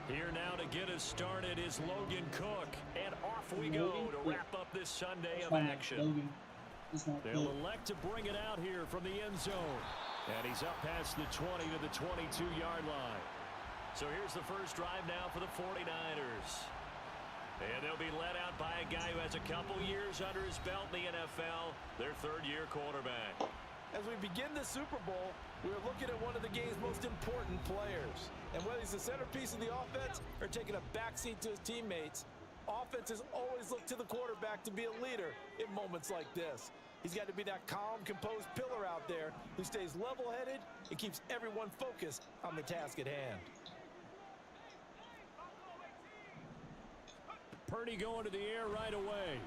Here now to get us started is Logan Cook. And off we go to wrap up this Sunday of action. They'll elect to bring it out here from the end zone. And he's up past the 20 to the 22-yard line. So here's the first drive now for the 49ers. And they'll be led out by a guy who has a couple years under his belt in the NFL, their third-year quarterback. As we begin the Super Bowl, we're looking at one of the game's most important players. And whether he's the centerpiece of the offense or taking a backseat to his teammates, offenses always look to the quarterback to be a leader in moments like this. He's got to be that calm, composed pillar out there who stays level-headed and keeps everyone focused on the task at hand. Purdy going to the air right away.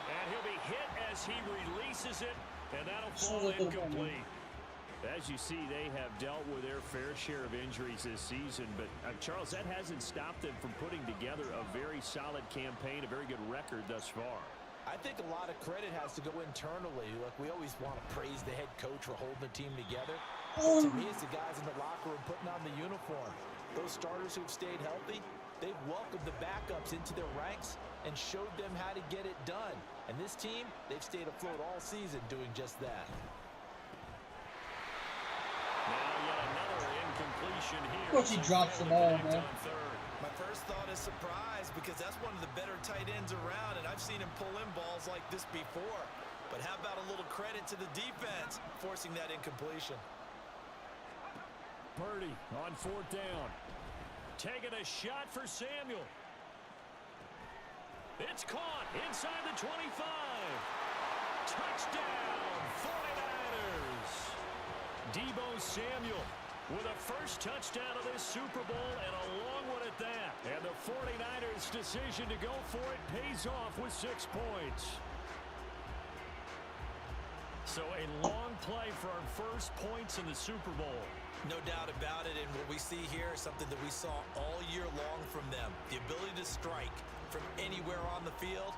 And he'll be hit as he releases it, and that'll fall incomplete. As you see, they have dealt with their fair share of injuries this season, but Charles, that hasn't stopped them from putting together a very solid campaign, a very good record thus far. I think a lot of credit has to go internally. Look, we always want to praise the head coach for holding the team together. But to me, it's the guys in the locker room putting on the uniform. Those starters who've stayed healthy, they've welcomed the backups into their ranks and showed them how to get it done. And this team, they've stayed afloat all season doing just that. Now yet another incompletion here. Of course he drops the ball, man. My first thought is surprise, because that's one of the better tight ends around, and I've seen him pull in balls like this before. But how about a little credit to the defense forcing that incompletion? Purdy on 4th down. Taking a shot for Samuel. It's caught inside the 25. Touchdown, 49ers. Deebo Samuel with a first touchdown of this Super Bowl, and a long one at that. And the 49ers' decision to go for it pays off with 6 points. So a long play for our first points in the Super Bowl. No doubt about it, and what we see here is something that we saw all year long from them. The ability to strike from anywhere on the field.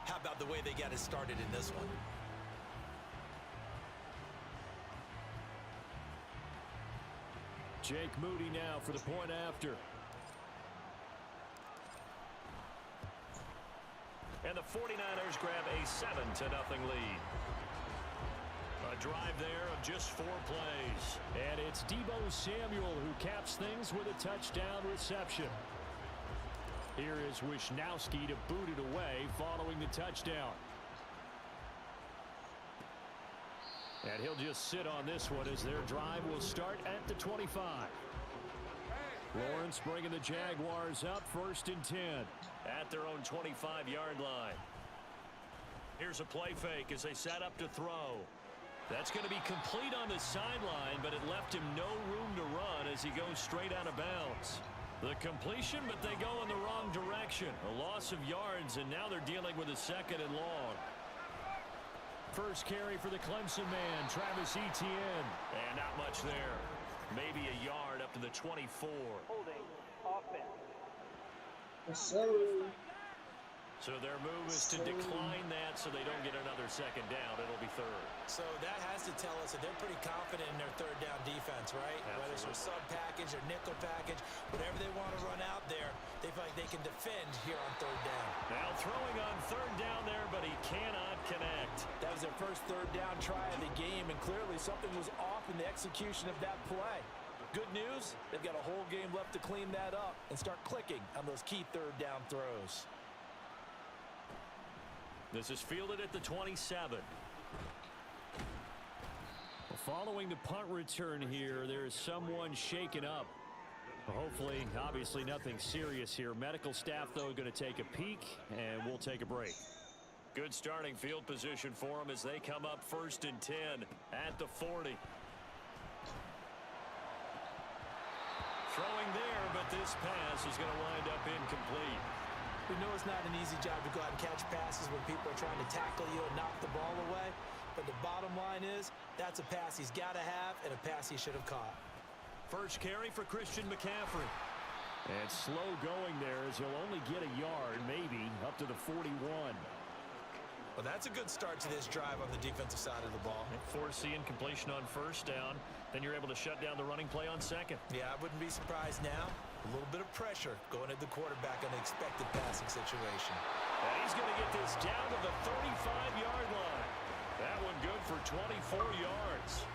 How about the way they got it started in this one? Jake Moody now for the point after. And the 49ers grab a 7-0 lead. A drive there of just 4 plays. And it's Deebo Samuel who caps things with a touchdown reception. Here is Wisnowski to boot it away following the touchdown. And he'll just sit on this one as their drive will start at the 25. Lawrence bringing the Jaguars up 1st and 10 at their own 25-yard line. Here's a play fake as they set up to throw. That's going to be complete on the sideline, but it left him no room to run as he goes straight out of bounds. The completion, but they go in the wrong direction. A loss of yards, and now they're dealing with a 2nd and long. First carry for the Clemson man, Travis Etienne. And not much there. Maybe a yard up to the 24. Holding offense. Yes, sir. So their move is to decline that so they don't get another 2nd down. It'll be 3rd. So that has to tell us that they're pretty confident in their 3rd down defense, right? Absolutely. Whether it's a sub package or nickel package, whatever they want to run out there, they feel like they can defend here on 3rd down. Now throwing on 3rd down there, but he cannot connect. That was their first 3rd down try of the game, and clearly something was off in the execution of that play. Good news, they've got a whole game left to clean that up and start clicking on those key 3rd down throws. This is fielded at the 27. Following the punt return here, there is someone shaken up. Hopefully, obviously nothing serious here. Medical staff, though, going to take a peek, and we'll take a break. Good starting field position for them as they come up 1st and 10 at the 40. Throwing there, but this pass is going to wind up incomplete. We know it's not an easy job to go out and catch passes when people are trying to tackle you and knock the ball away. But the bottom line is, that's a pass he's got to have and a pass he should have caught. First carry for Christian McCaffrey. And slow going there as he'll only get a yard, maybe, up to the 41. Well, that's a good start to this drive on the defensive side of the ball. Force the incompletion on 1st down. Then you're able to shut down the running play on 2nd. Yeah, I wouldn't be surprised now. A little bit of pressure going at the quarterback on the expected passing situation. And he's going to get this down to the 35-yard line. That one good for 24 yards.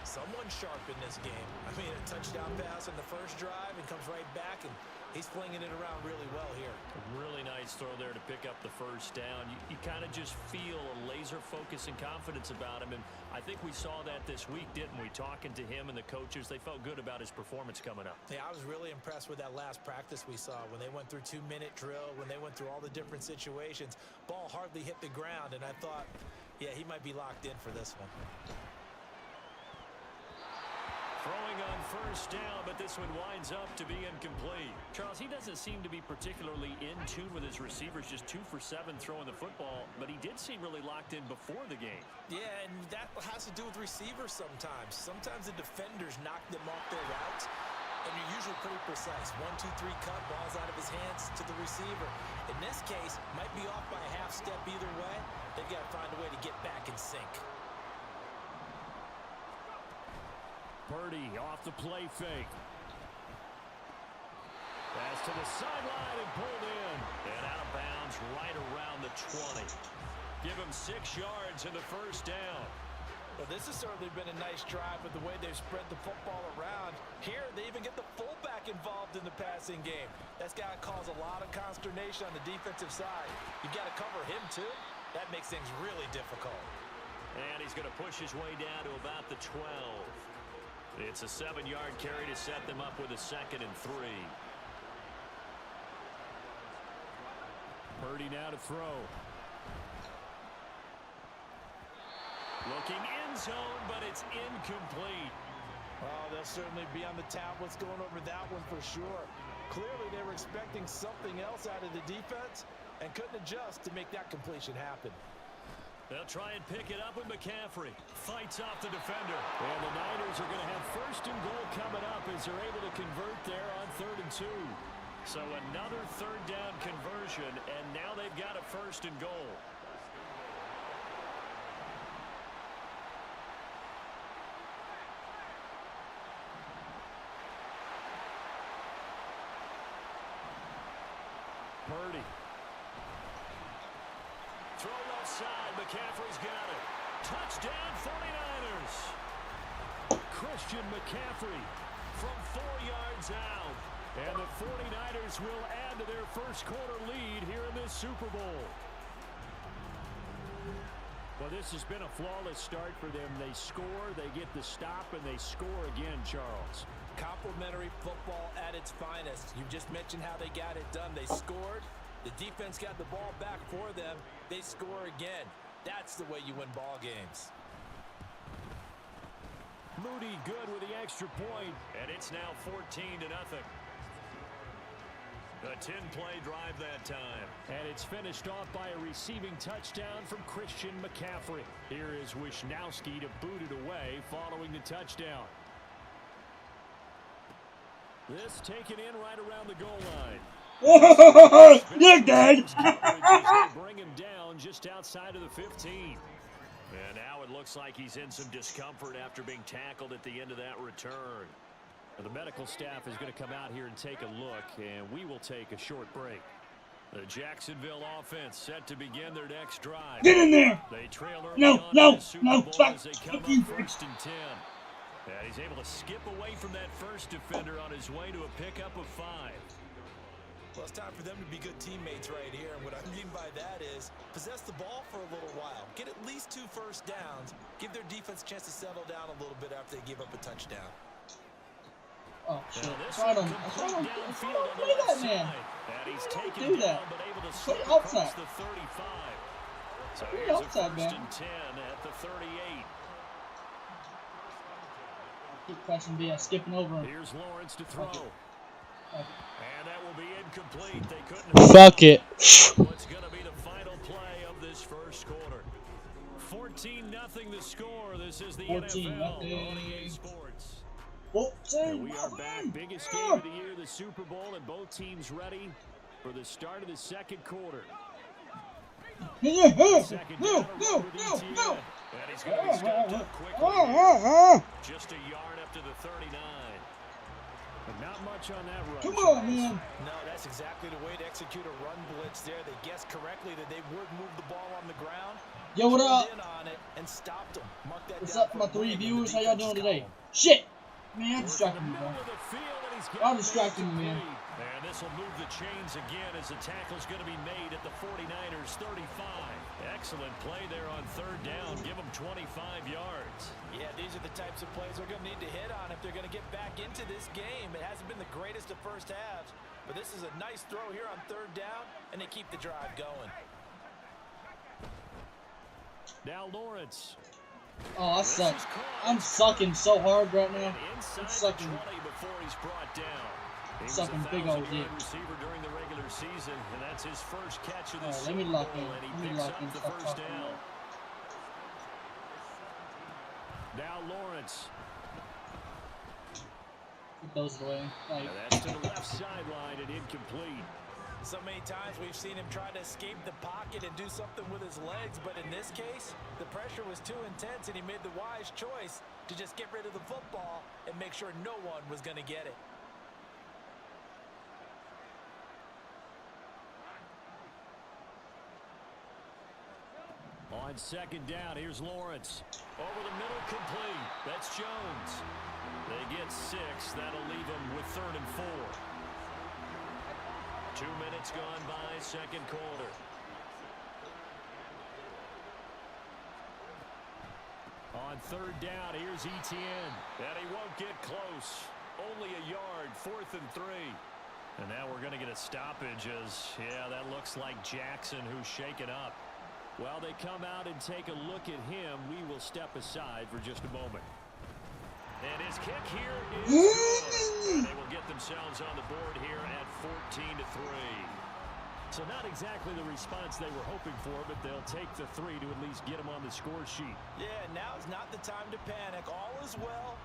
Someone sharp in this game. I mean, a touchdown pass on the first drive and comes right back, and he's flinging it around really well here. A really nice throw there to pick up the 1st down. You kind of just feel a laser focus and confidence about him, and I think we saw that this week, didn't we? Talking to him and the coaches, they felt good about his performance coming up. Yeah, I was really impressed with that last practice we saw when they went through 2-minute drill, when they went through all the different situations. Ball hardly hit the ground, and I thought, yeah, he might be locked in for this one. Throwing on 1st down, but this one winds up to be incomplete. Charles, he doesn't seem to be particularly in tune with his receivers, just 2 for 7 throwing the football, but he did seem really locked in before the game. Yeah, and that has to do with receivers sometimes. Sometimes the defenders knock them off their routes, and you're usually pretty precise. 1, 2, 3 cut, ball's out of his hands to the receiver. In this case, might be off by a half step either way. They've got to find a way to get back in sync. Purdy off the play fake. Pass to the sideline and pulled in. And out of bounds right around the 20. Give him 6 yards in the 1st down. Well, this has certainly been a nice drive with the way they've spread the football around. Here, they even get the fullback involved in the passing game. That's got to cause a lot of consternation on the defensive side. You've got to cover him, too. That makes things really difficult. And he's going to push his way down to about the 12. It's a 7-yard carry to set them up with a 2nd and 3. Purdy now to throw. Looking end zone, but it's incomplete. Oh, they'll certainly be on the tablets going over that one for sure. Clearly, they were expecting something else out of the defense and couldn't adjust to make that completion happen. They'll try and pick it up with McCaffrey. Fights off the defender. And the Niners are going to have 1st and goal coming up as they're able to convert there on 3rd and 2. So another 3rd down conversion, and now they've got a 1st and goal. Purdy. Throw left side. McCaffrey's got it. Touchdown 49ers. Christian McCaffrey from 4 yards out. And the 49ers will add to their 1st quarter lead here in this Super Bowl. Well, this has been a flawless start for them. They score, they get the stop, and they score again, Charles. Complimentary football at its finest. You just mentioned how they got it done. They scored. The defense got the ball back for them. They score again. That's the way you win ball games. Moody good with the extra point, and it's now 14-0. A 10-play drive that time. And it's finished off by a receiving touchdown from Christian McCaffrey. Here is Wisnowski to boot it away following the touchdown. This taken in right around the goal line. You're dead. Bring him down just outside of the 15. And now it looks like he's in some discomfort after being tackled at the end of that return. The medical staff is going to come out here and take a look, and we will take a short break. The Jacksonville offense set to begin their next drive. Get in there. They trail early No, on no, in the Super no, Bowl stop. as they come up 1st and 10. And he's able to skip away from that first defender on his way to a pickup of 5. Well, it's time for them to be good teammates right here. And what I mean by that is possess the ball for a little while. Get at least 2 first downs. Give their defense a chance to settle down a little bit after they give up a touchdown. Oh, shit. This I don't complete downfield on the play left that man. side. And he's taken do that. down, but able to Play slip outside. across the 35. So Play here's a outside, 1st man. and 10 at the 38. Keep pressing B. Skipping over him. Here's Lawrence to throw. And that will be incomplete. They couldn't. Fuck it. What's going to be the final play of this first quarter? 14-0 the score. This is the 14 NFL on nothing. EA Sports. 14 And we are back. Biggest game of the year, the Super Bowl, and both teams ready for the start of the second quarter. Second down, Go. and he's going to be stopped up quickly. Just a yard up to the 39. But not much on that run. Come on, man. No, that's exactly the way to execute a run blitz there. They guessed correctly that they would move the ball on the ground. Yo, what up? In on it and stopped them. Mark that What's down up, for my a 3 win in the viewers? How y'all doing defense's today? column. Shit. Man, Work in distracting the me, bro. middle of the field, and he's Y'all got distracting me, man. And this will move the chains again as the tackle's going to be made at the 49ers 35. Excellent play there on 3rd down. Give them 25 yards. Yeah, these are the types of plays they're going to need to hit on if they're going to get back into this game. It hasn't been the greatest of first halves, but this is a nice throw here on 3rd down, and they keep the drive going. Now Lawrence. Oh, I suck. I'm sucking so hard right now. I'm Inside sucking. the 20 before he's brought down. He was Sucking a big old 1,000-yard dick. receiver during the regular season, and that's his first catch of the Alright, let Super me lock Bowl, in. and he Let me picks lock up in. the Stop first talking, down. man. Now Lawrence. Keep those away. Like, And that's to the left sideline and incomplete. So many times we've seen him try to escape the pocket and do something with his legs, but in this case, the pressure was too intense and he made the wise choice to just get rid of the football and make sure no one was going to get it. On 2nd down, here's Lawrence. Over the middle, complete. That's Jones. They get 6. That'll leave them with 3rd and 4. 2 minutes gone by, second quarter. On 3rd down, here's Etienne. And he won't get close. Only a yard, 4th and 3. And now we're going to get a stoppage as, yeah, that looks like Jackson who's shaken up. While they come out and take a look at him, we will step aside for just a moment. And his kick here is good. And they will get themselves on the board here at 14-3. So not exactly the response they were hoping for, but they'll take the 3 to at least get them on the score sheet. Yeah, now is not the time to panic. All is well.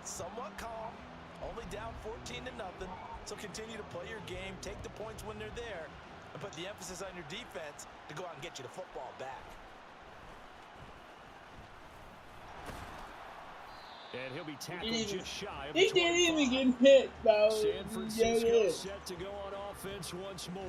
Somewhat calm. Only down 14-0. So continue to play your game. Take the points when they're there. And put the emphasis on your defense to go out and get you the football back. And he'll be tackled just shy of he the 25. didn't even get hit, bro. San Francisco set to go on offense once more.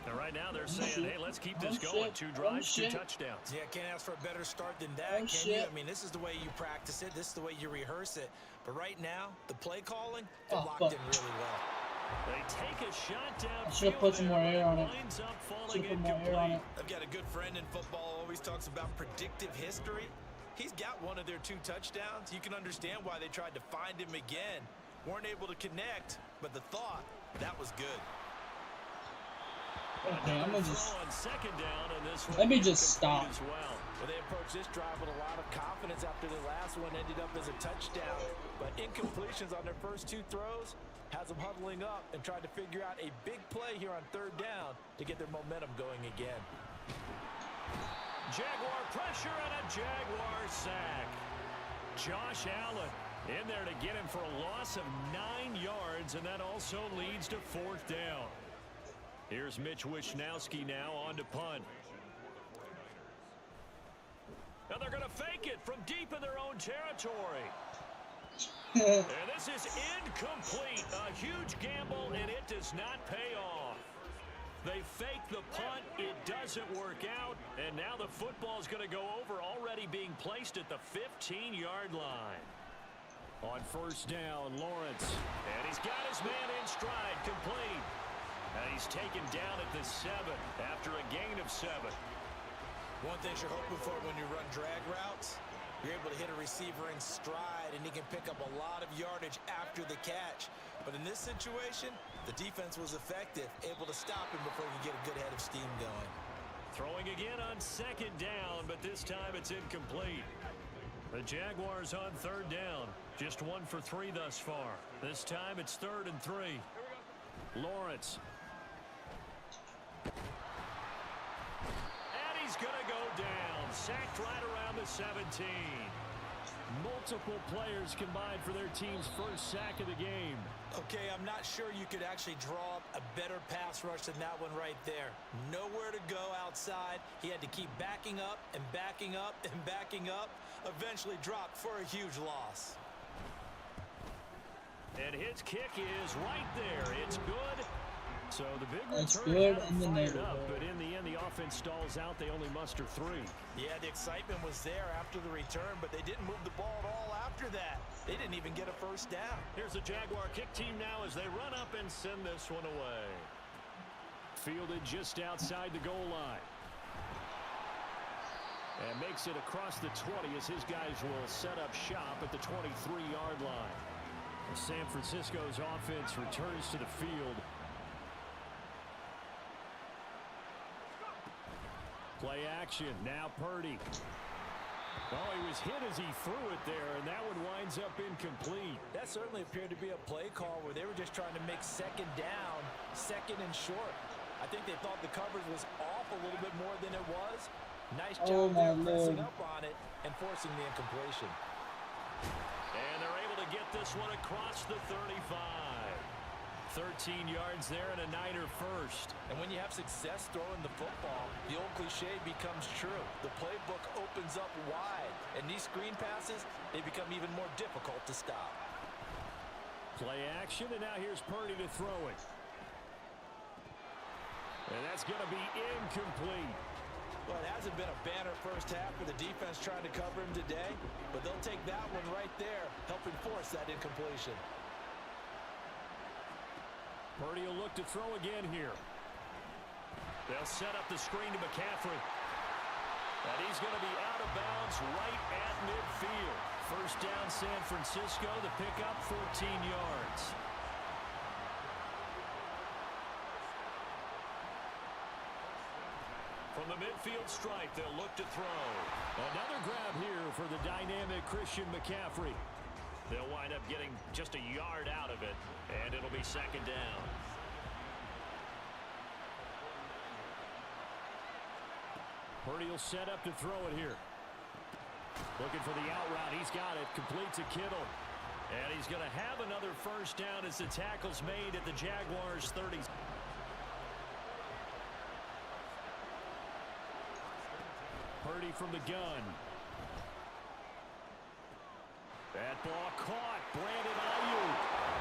And right now they're saying, hey, let's keep this going. 2 drives, 2 touchdowns. Yeah, can't ask for a better start than that, can you? I mean, this is the way you practice it. This is the way you rehearse it. But right now, the play calling, they're locked in really well. They take a shot down. I should have put some more air on it. Should put more air on it. I've got a good friend in football, always talks about predictive history. He's got one of their 2 touchdowns. You can understand why they tried to find him again. Weren't able to connect, but the thought, that was good. Okay, I'm gonna just. On second down, and this Let me just stop. as well. Well, they approached this drive with a lot of confidence after the last one ended up as a touchdown. But incompletions on their first 2 throws has them huddling up and trying to figure out a big play here on third down to get their momentum going again. Jaguar pressure and a Jaguar sack. Josh Allen in there to get him for a loss of 9 yards, and that also leads to fourth down. Here's Mitch Wishnowski now on to punt. And they're going to fake it from deep in their own territory. And this is incomplete. A huge gamble, and it does not pay off. They fake the punt. It doesn't work out. And now the football is going to go over, already being placed at the 15-yard line. On first down, Lawrence. And he's got his man in stride, complete. And he's taken down at the 7 after a gain of 7. One thing you're hoping for when you run drag routes, you're able to hit a receiver in stride, and he can pick up a lot of yardage after the catch. But in this situation, the defense was effective, able to stop him before he could get a good head of steam going. Throwing again on second down, but this time it's incomplete. The Jaguars on third down. Just 1 for 3 thus far. This time it's 3rd and 3. Lawrence. And he's going to go down. Sacked right around the 17. Multiple players combined for their team's first sack of the game. Okay, I'm not sure you could actually draw up a better pass rush than that one right there. Nowhere to go outside. He had to keep backing up and backing up and backing up. Eventually dropped for a huge loss. And his kick is right there. It's good. So the big That's return good in the fired up, neighborhood. but in the end, the offense stalls out. They only muster 3. Yeah, the excitement was there after the return, but they didn't move the ball at all after that. They didn't even get a first down. Here's the Jaguar kick team now as they run up and send this one away. Fielded just outside the goal line. And makes it across the 20 as his guys will set up shop at the 23-yard line. San Francisco's offense returns to the field. Play action. Now Purdy. Oh, he was hit as he threw it there, and that one winds up incomplete. That certainly appeared to be a play call where they were just trying to make second down, second and short. I think they thought the coverage was off a little bit more than it was. Nice job there pressing up on it and forcing the incompletion. And they're able to get this one across the 35. 13 yards there and a Niner first. And when you have success throwing the football, the old cliche becomes true. The playbook opens up wide, and these screen passes, they become even more difficult to stop. Play action, and now here's Purdy to throw it. And that's going to be incomplete. Well, it hasn't been a banner first half for the defense trying to cover him today, but they'll take that one right there, helping force that incompletion. Purdy will look to throw again here. They'll set up the screen to McCaffrey. And he's going to be out of bounds right at midfield. First down San Francisco, the pickup 14 yards. From the midfield stripe, they'll look to throw. Another grab here for the dynamic Christian McCaffrey. They'll wind up getting just a yard out of it, and it'll be second down. Purdy will set up to throw it here. Looking for the out route. He's got it. Complete to Kittle. And he's going to have another first down as the tackle's made at the Jaguars' 30. Purdy from the gun. That ball caught. Brandon Ayuk.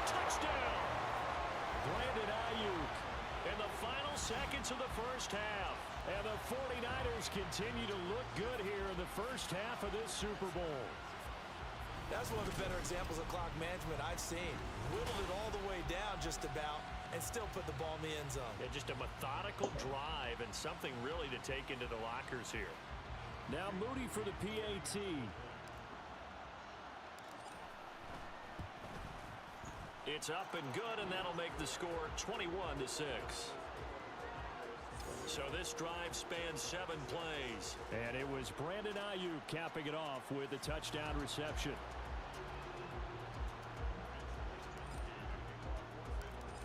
Touchdown. Brandon Ayuk in the final seconds of the first half. And the 49ers continue to look good here in the first half of this Super Bowl. That's one of the better examples of clock management I've seen. Whittled it all the way down just about and still put the ball in the end zone. Yeah, just a methodical drive and something really to take into the lockers here. Now Moody for the PAT. It's up and good, and that'll make the score 21-6. So this drive spans 7 plays. And it was Brandon Ayuk capping it off with a touchdown reception.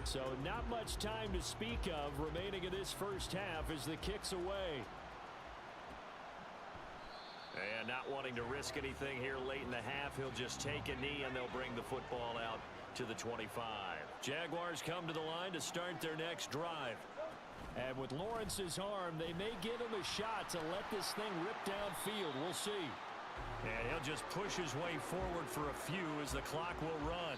So not much time to speak of remaining in this first half as the kick's away. And not wanting to risk anything here late in the half, he'll just take a knee and they'll bring the football out to the 25. Jaguars come to the line to start their next drive. And with Lawrence's arm, they may give him a shot to let this thing rip downfield. We'll see. And he'll just push his way forward for a few as the clock will run.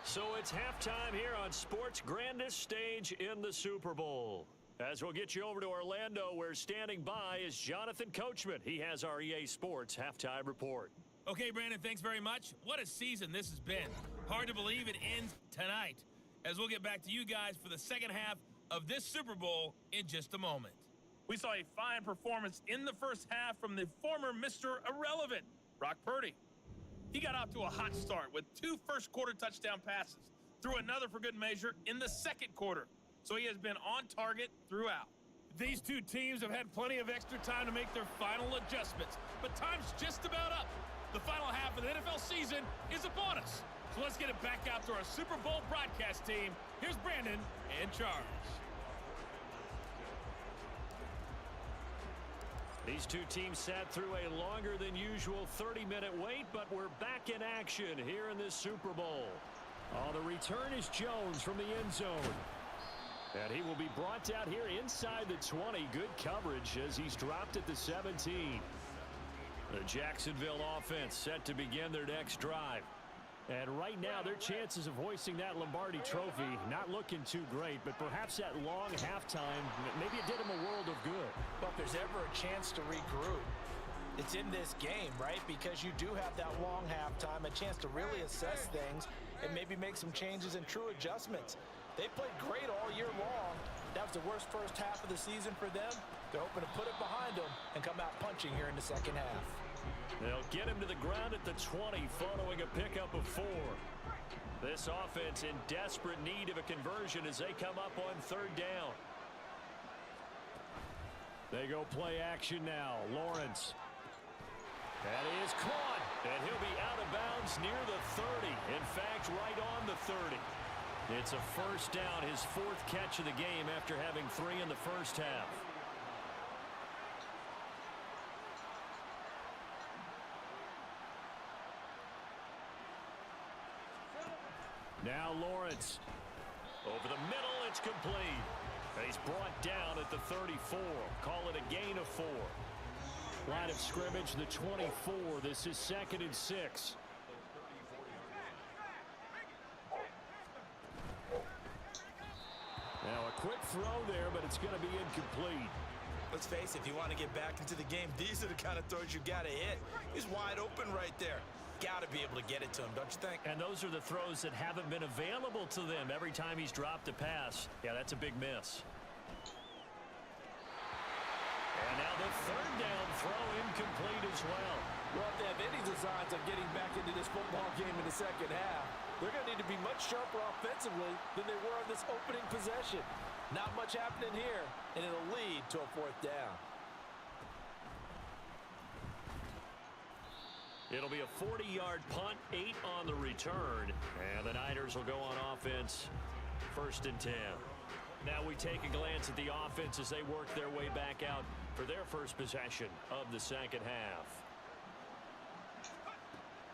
So it's halftime here on sports' grandest stage in the Super Bowl. As we'll get you over to Orlando, where standing by is Jonathan Coachman. He has our EA Sports halftime report. Okay, Brandon, thanks very much. What a season this has been. Hard to believe it ends tonight, as we'll get back to you guys for the second half of this Super Bowl in just a moment. We saw a fine performance in the first half from the former Mr. Irrelevant, Brock Purdy. He got off to a hot start with 2 first-quarter touchdown passes, threw another for good measure in the second quarter. So he has been on target throughout. These two teams have had plenty of extra time to make their final adjustments, but time's just about up. The final half of the NFL season is upon us. So let's get it back out to our Super Bowl broadcast team. Here's Brandon and Charles. These two teams sat through a longer than usual 30-minute wait, but we're back in action here in this Super Bowl. On the return is Jones from the end zone. And he will be brought down here inside the 20. Good coverage as he's dropped at the 17. The Jacksonville offense set to begin their next drive. And right now, their chances of hoisting that Lombardi trophy not looking too great, but perhaps that long halftime, maybe it did them a world of good. But if there's ever a chance to regroup, it's in this game, right? Because you do have that long halftime, a chance to really assess things and maybe make some changes and true adjustments. They played great all year long. That was the worst first half of the season for them. They're hoping to put it behind them and come out punching here in the second half. They'll get him to the ground at the 20 following a pickup of 4. This offense in desperate need of a conversion as they come up on 3rd down. They go play action now. Lawrence. That is caught. And he'll be out of bounds near the 30. In fact, right on the 30. It's a first down, his 4th catch of the game after having 3 in the first half. Now Lawrence. Over the middle, it's complete. He's brought down at the 34. Call it a gain of 4. Line of scrimmage, the 24. This is 2nd and 6. Now a quick throw there, but it's going to be incomplete. Let's face it, if you want to get back into the game, these are the kind of throws you got to hit. He's wide open right there. Got to be able to get it to him, don't you think? And those are the throws that haven't been available to them every time he's dropped a pass. Yeah, that's a big miss. And now the 3rd down throw incomplete as well. Well, if they have any designs of getting back into this football game in the second half, they're going to need to be much sharper offensively than they were on this opening possession. Not much happening here, and it'll lead to a 4th down. It'll be a 40-yard punt, 8 on the return. And the Niners will go on offense, 1st and 10. Now we take a glance at the offense as they work their way back out for their first possession of the second half.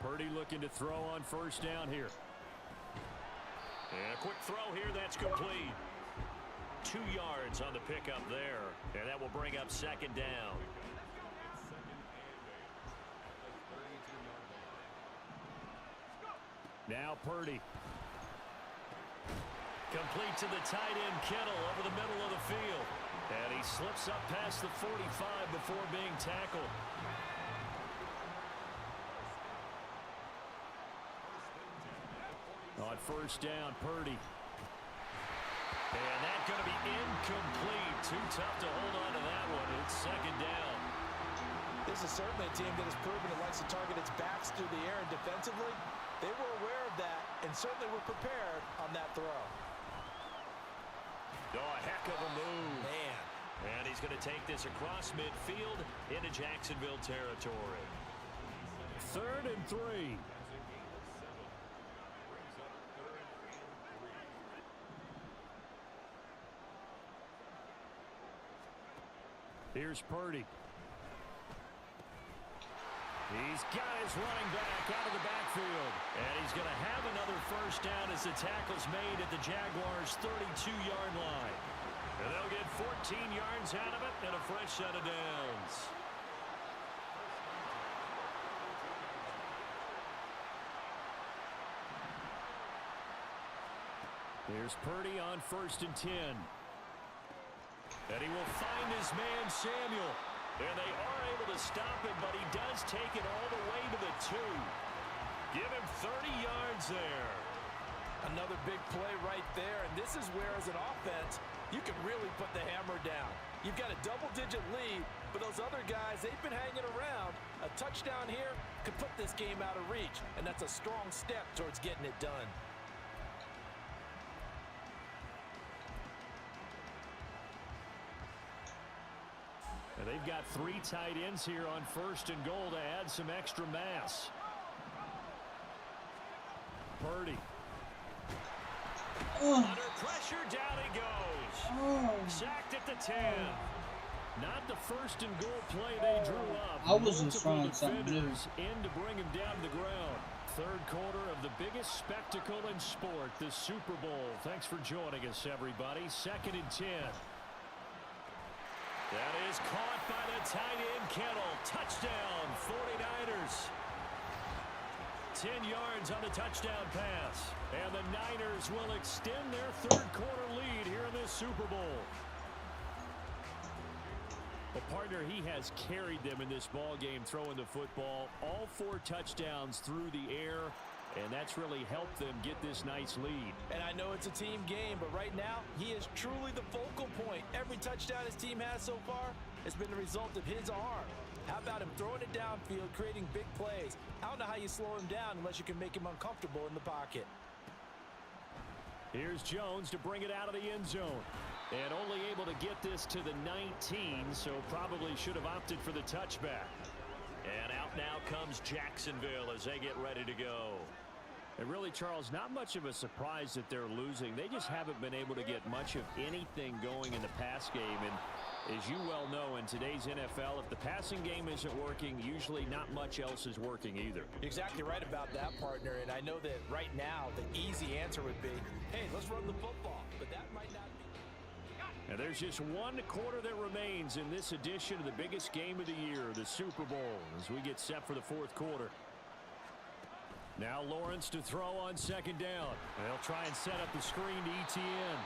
Purdy looking to throw on 1st down here. And a quick throw here, that's complete. 2 yards on the pickup there. And that will bring up 2nd down. Now Purdy. Complete to the tight end Kittle over the middle of the field. And he slips up past the 45 before being tackled. On 1st down, Purdy. And that's going to be incomplete. Too tough to hold on to that one. It's 2nd down. This is certainly a team that has proven it likes to target its backs through the air, and defensively, they were aware of that and certainly were prepared on that throw. Oh, a heck of a move. Man. And he's going to take this across midfield into Jacksonville territory. 3rd and 3. Here's Purdy. He's got his running back out of the backfield. And he's going to have another first down as the tackle's made at the Jaguars' 32-yard line. And they'll get 14 yards out of it and a fresh set of downs. Here's Purdy on 1st and 10. And he will find his man, Samuel. And they are able to stop it, but he does take it all the way to the 2. Give him 30 yards there. Another big play right there, and this is where, as an offense, you can really put the hammer down. You've got a double-digit lead, but those other guys, they've been hanging around. A touchdown here could put this game out of reach, and that's a strong step towards getting it done. And they've got 3 tight ends here on 1st and goal to add some extra mass. Purdy. Under pressure, down he goes. Sacked at the 10. Not the 1st and goal play they drew up. I was just trying something new. In to bring him down to the ground. 3rd quarter of the biggest spectacle in sport, the Super Bowl. Thanks for joining us, everybody. 2nd and 10. That is caught by the tight end, Kittle. Touchdown, 49ers. 10 yards on the touchdown pass. And the Niners will extend their 3rd quarter lead here in this Super Bowl. Well, partner, he has carried them in this ball game throwing the football. All 4 touchdowns through the air. And that's really helped them get this nice lead. And I know it's a team game, but right now, he is truly the focal point. Every touchdown his team has so far has been the result of his arm. How about him throwing it downfield, creating big plays? I don't know how you slow him down unless you can make him uncomfortable in the pocket. Here's Jones to bring it out of the end zone. And only able to get this to the 19, so probably should have opted for the touchback. And out now comes Jacksonville as they get ready to go. And really, Charles, not much of a surprise that they're losing. They just haven't been able to get much of anything going in the pass game. And as you well know, in today's NFL, if the passing game isn't working, usually not much else is working either. You're exactly right about that, partner. And I know that right now, the easy answer would be, hey, let's run the football. But that might not be. And there's just 1 quarter that remains in this edition of the biggest game of the year, the Super Bowl, as we get set for the 4th quarter. Now Lawrence to throw on 2nd down. They'll try and set up the screen to Etienne.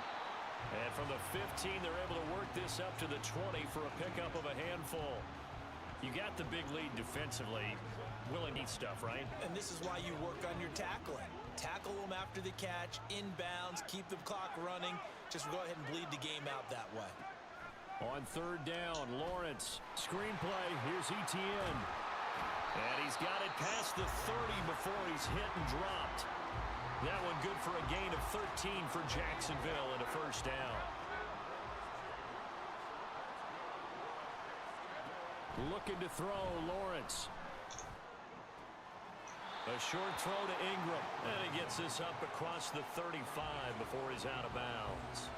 And from the 15, they're able to work this up to the 20 for a pickup of a handful. You got the big lead defensively. Willie neat stuff, right? And this is why you work on your tackling. Tackle them after the catch, inbounds, keep the clock running. Just go ahead and bleed the game out that way. On 3rd down, Lawrence. Screenplay. Here's Etienne. And he's got it past the 30 before he's hit and dropped. That one good for a gain of 13 for Jacksonville and a first down. Looking to throw, Lawrence. A short throw to Ingram. And he gets this up across the 35 before he's out of bounds.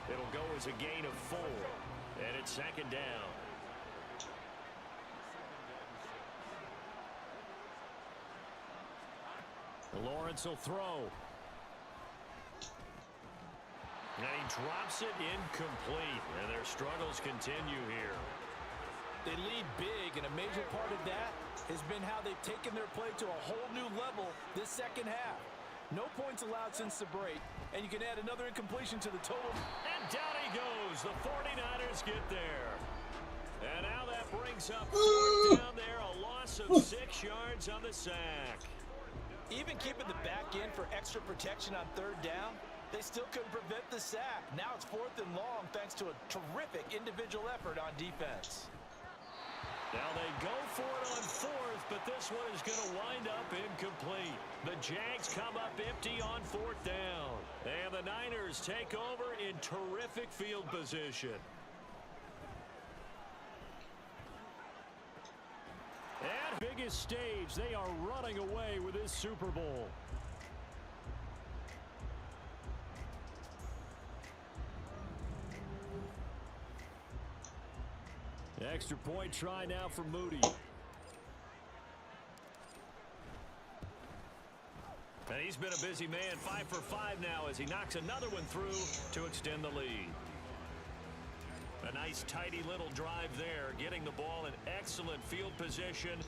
It'll go as a gain of 4. And it's 2nd down. Lawrence will throw. And he drops it incomplete. And their struggles continue here. They lead big, and a major part of that has been how they've taken their play to a whole new level this 2nd half. No points allowed since the break, and you can add another incompletion to the total. And down he goes. The 49ers get there. And now that brings up 4th down there. A loss of 6 yards on the sack. Even keeping the back end for extra protection on 3rd down, they still couldn't prevent the sack. Now it's 4th and long thanks to a terrific individual effort on defense. Now they go for it on 4th, but this one is going to wind up incomplete. The Jags come up empty on 4th down. And the Niners take over in terrific field position. this stage, they are running away with this Super Bowl. Extra point try now for Moody. And he's been a busy man, 5 for 5 now as he knocks another one through to extend the lead. A nice tidy little drive there, getting the ball in excellent field position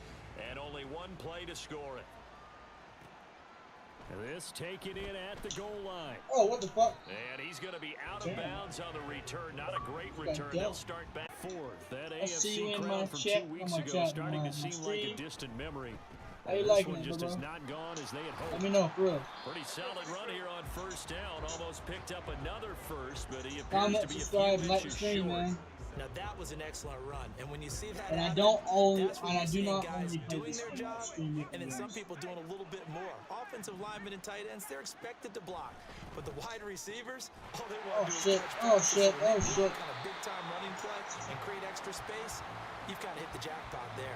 and only one play to score it. This taken in at the goal line. Oh, what the fuck? And he's going to be out of bounds on the return. Not a great return. They'll start back fourth. That AFC crowd from 2 weeks ago starting to seem like a distant memory. How you This liking one it, just bro? has not gone as they had hoped. Let me know, for real. Pretty solid run here on first down. Almost picked up another first, but he appears Comment, to be a subscribe, few like the inches stream, short. man. Now that was an excellent run, and when you see that And I happen, don't own, that's when and I you're do seeing not guys only play doing this their on job, stream. and then some people doing a little bit more. Offensive linemen and tight ends, they're expected to block, but the wide receivers, all they want to do is catch passes. So when you do kind of big-time running play and create extra space, you've got to hit the jackpot there.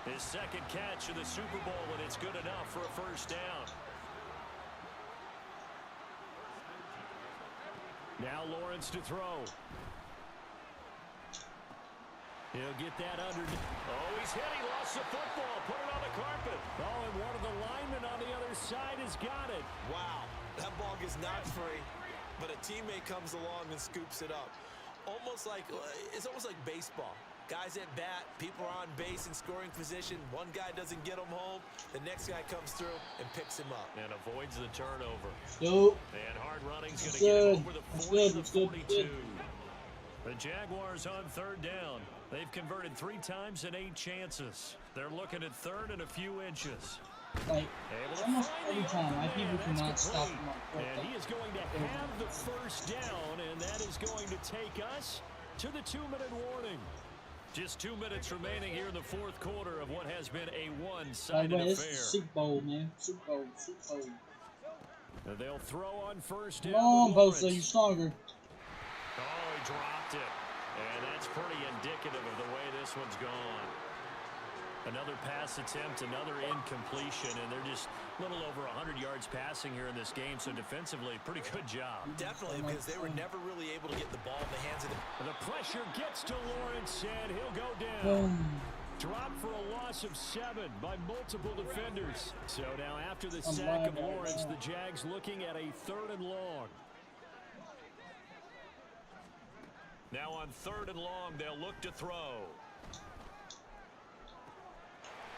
His second catch of the Super Bowl, and it's good enough for a first down. Now Lawrence to throw. He'll get that under. Oh, he's hit. He lost the football. Put it on the carpet. Oh, and one of the linemen on the other side has got it. Wow, that ball gets knocked free, but a teammate comes along and scoops it up. It's almost like baseball. Guys at bat, people are on base in scoring position. One guy doesn't get him home. The next guy comes through and picks him up. And avoids the turnover. Dope. And hard running's going to get him over the 40 to 42. Good. The Jaguars on third down. They've converted 3 times in 8 chances. They're looking at third and a few inches. Like, almost every time, my people cannot stop him. And he is going to have the first down, and that is going to take us to the 2-minute warning. Just 2 minutes remaining here in the fourth quarter of what has been a one-sided affair. This is Super Bowl, man. Super Bowl. They'll throw on first down. Come on, Bosa, you're stronger. Oh, he dropped it. And that's pretty indicative of the way this one's gone. Another pass attempt, another incompletion, and they're just a little over 100 yards passing here in this game, so defensively, pretty good job. Definitely, because they were never really able to get the ball in the hands of The pressure gets to Lawrence, and he'll go down. Boom. Dropped for a loss of 7 by multiple defenders. So now after the sack of Lawrence, the Jags looking at a 3rd and long. Now on 3rd and long, they'll look to throw.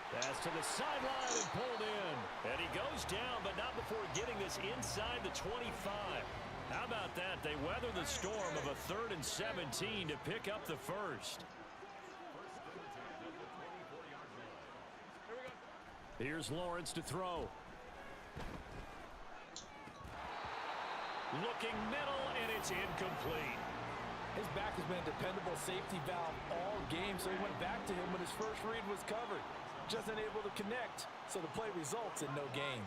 Pass to the sideline and pulled in. And he goes down, but not before getting this inside the 25. How about that? They weather the storm of a 3rd and 17 to pick up the first. Here's Lawrence to throw. Looking middle, and it's incomplete. His back has been a dependable safety valve all game, so he went back to him when his first read was covered. Just unable to connect, so the play results in no gain.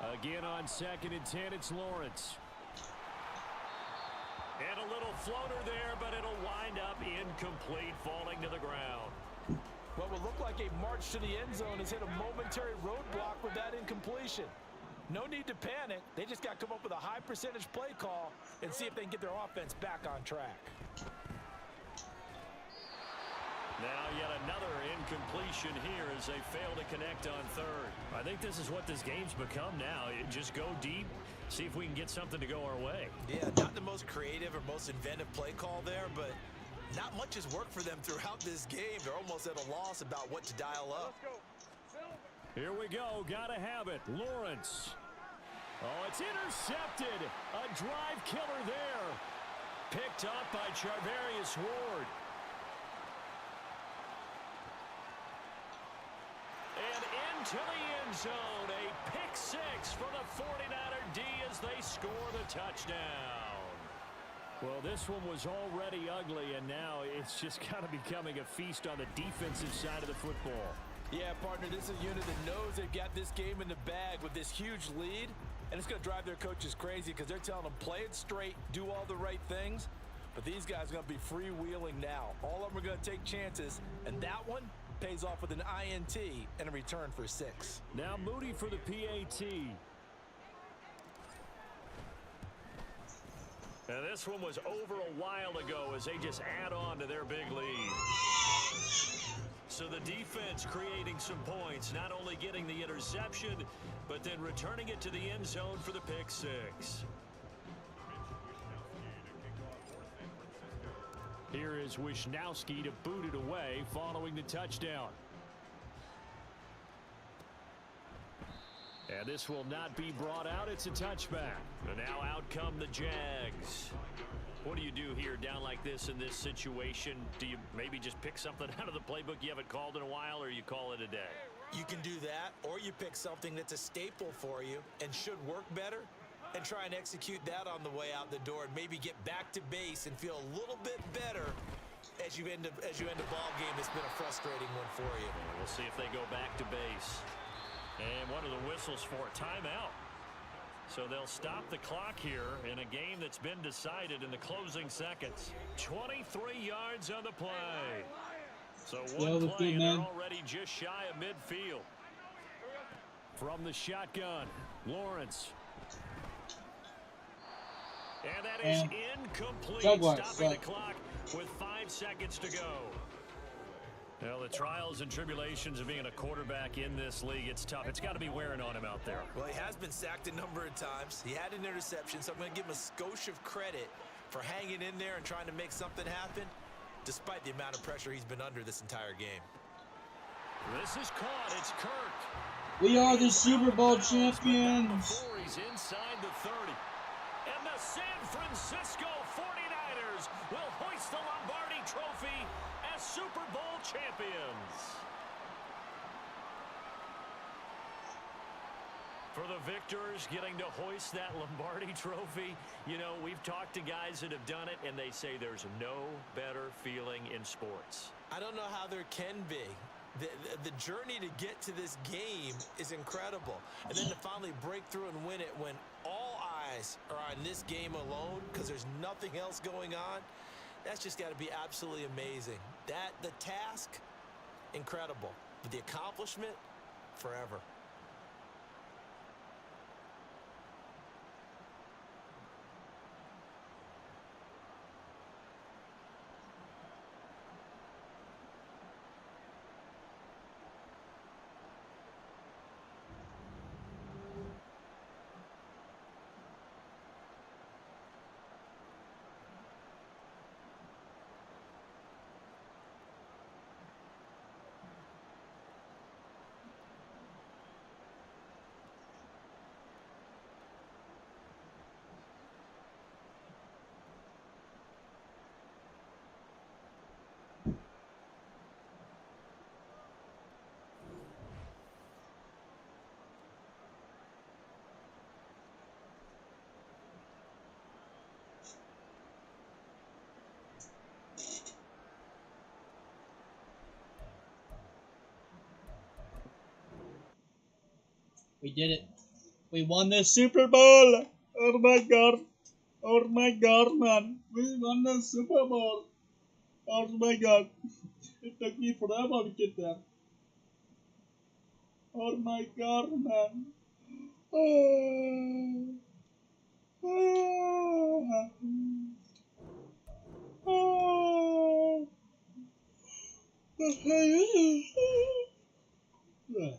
Again on 2nd and 10, it's Lawrence. And a little floater there, but it'll wind up incomplete, falling to the ground. What would look like a march to the end zone has hit a momentary roadblock with that incompletion. No need to panic. They just got to come up with a high percentage play call and see if they can get their offense back on track. Now yet another incompletion here as they fail to connect on 3rd. I think this is what this game's become now. Just go deep, see if we can get something to go our way. Yeah, not the most creative or most inventive play call there, but not much has worked for them throughout this game. They're almost at a loss about what to dial up. Here we go. Gotta have it. Lawrence. Oh, it's intercepted. A drive killer there. Picked up by Charvarius Ward. And into the end zone. A pick 6 for the 49er D as they score the touchdown. Well, this one was already ugly, and now it's just kind of becoming a feast on the defensive side of the football. Yeah, partner, this is a unit that knows they've got this game in the bag with this huge lead, and it's going to drive their coaches crazy because they're telling them play it straight, do all the right things, but these guys are going to be freewheeling now. All of them are going to take chances, and that one Pays off with an INT and a return for 6. Now Moody for the PAT. And this one was over a while ago as they just add on to their big lead. So the defense creating some points, not only getting the interception, but then returning it to the end zone for the pick 6. Here is Wishnowski to boot it away following the touchdown. And this will not be brought out. It's a touchback. And now out come the Jags. What do you do here down like this in this situation? Do you maybe just pick something out of the playbook you haven't called in a while, or you call it a day? You can do that, or you pick something that's a staple for you and should work better and try and execute that on the way out the door and maybe get back to base and feel a little bit better as you end a ball game that's been a frustrating one for you. We'll see if they go back to base. And what are the whistles for? Timeout. So they'll stop the clock here in a game that's been decided in the closing seconds. 23 yards on the play. So one play and they're already just shy of midfield. From the shotgun, Lawrence. And that is incomplete. Stopping the clock with 5 seconds to go. Well, the trials and tribulations of being a quarterback in this league, it's tough. It's got to be wearing on him out there. Well, he has been sacked a number of times. He had an interception, so I'm going to give him a skosh of credit for hanging in there and trying to make something happen, despite the amount of pressure he's been under this entire game. This is caught. It's Kirk. We are the Super Bowl champions. Before he's inside the 30. And the San Francisco 49ers will hoist the Lombardi Trophy as Super Bowl champions. For the victors getting to hoist that Lombardi Trophy, you know, we've talked to guys that have done it, and they say there's no better feeling in sports. I don't know how there can be. The journey to get to this game is incredible. And then to finally break through and win it when all eyes are on this game alone because there's nothing else going on, that's just got to be absolutely amazing. The task, incredible. But the accomplishment, forever. We did it. We won the Super Bowl. Oh my God. Oh my God, man. We won the Super Bowl. Oh my God. It took me forever to get there. Oh my God, man. Oh. Oh. Oh. Oh.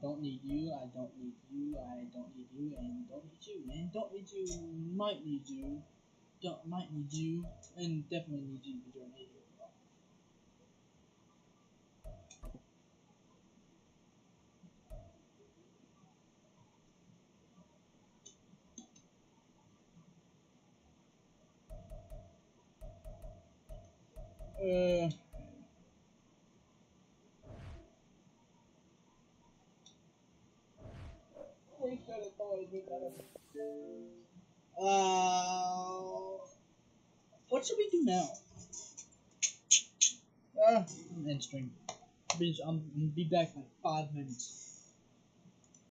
don't need you. I don't need you. I don't need you. And don't need you. And don't need you. Might need you. Might need you. And definitely need you because you're an idiot. What should we do now? I'm end stream. I'll be back in like 5 minutes.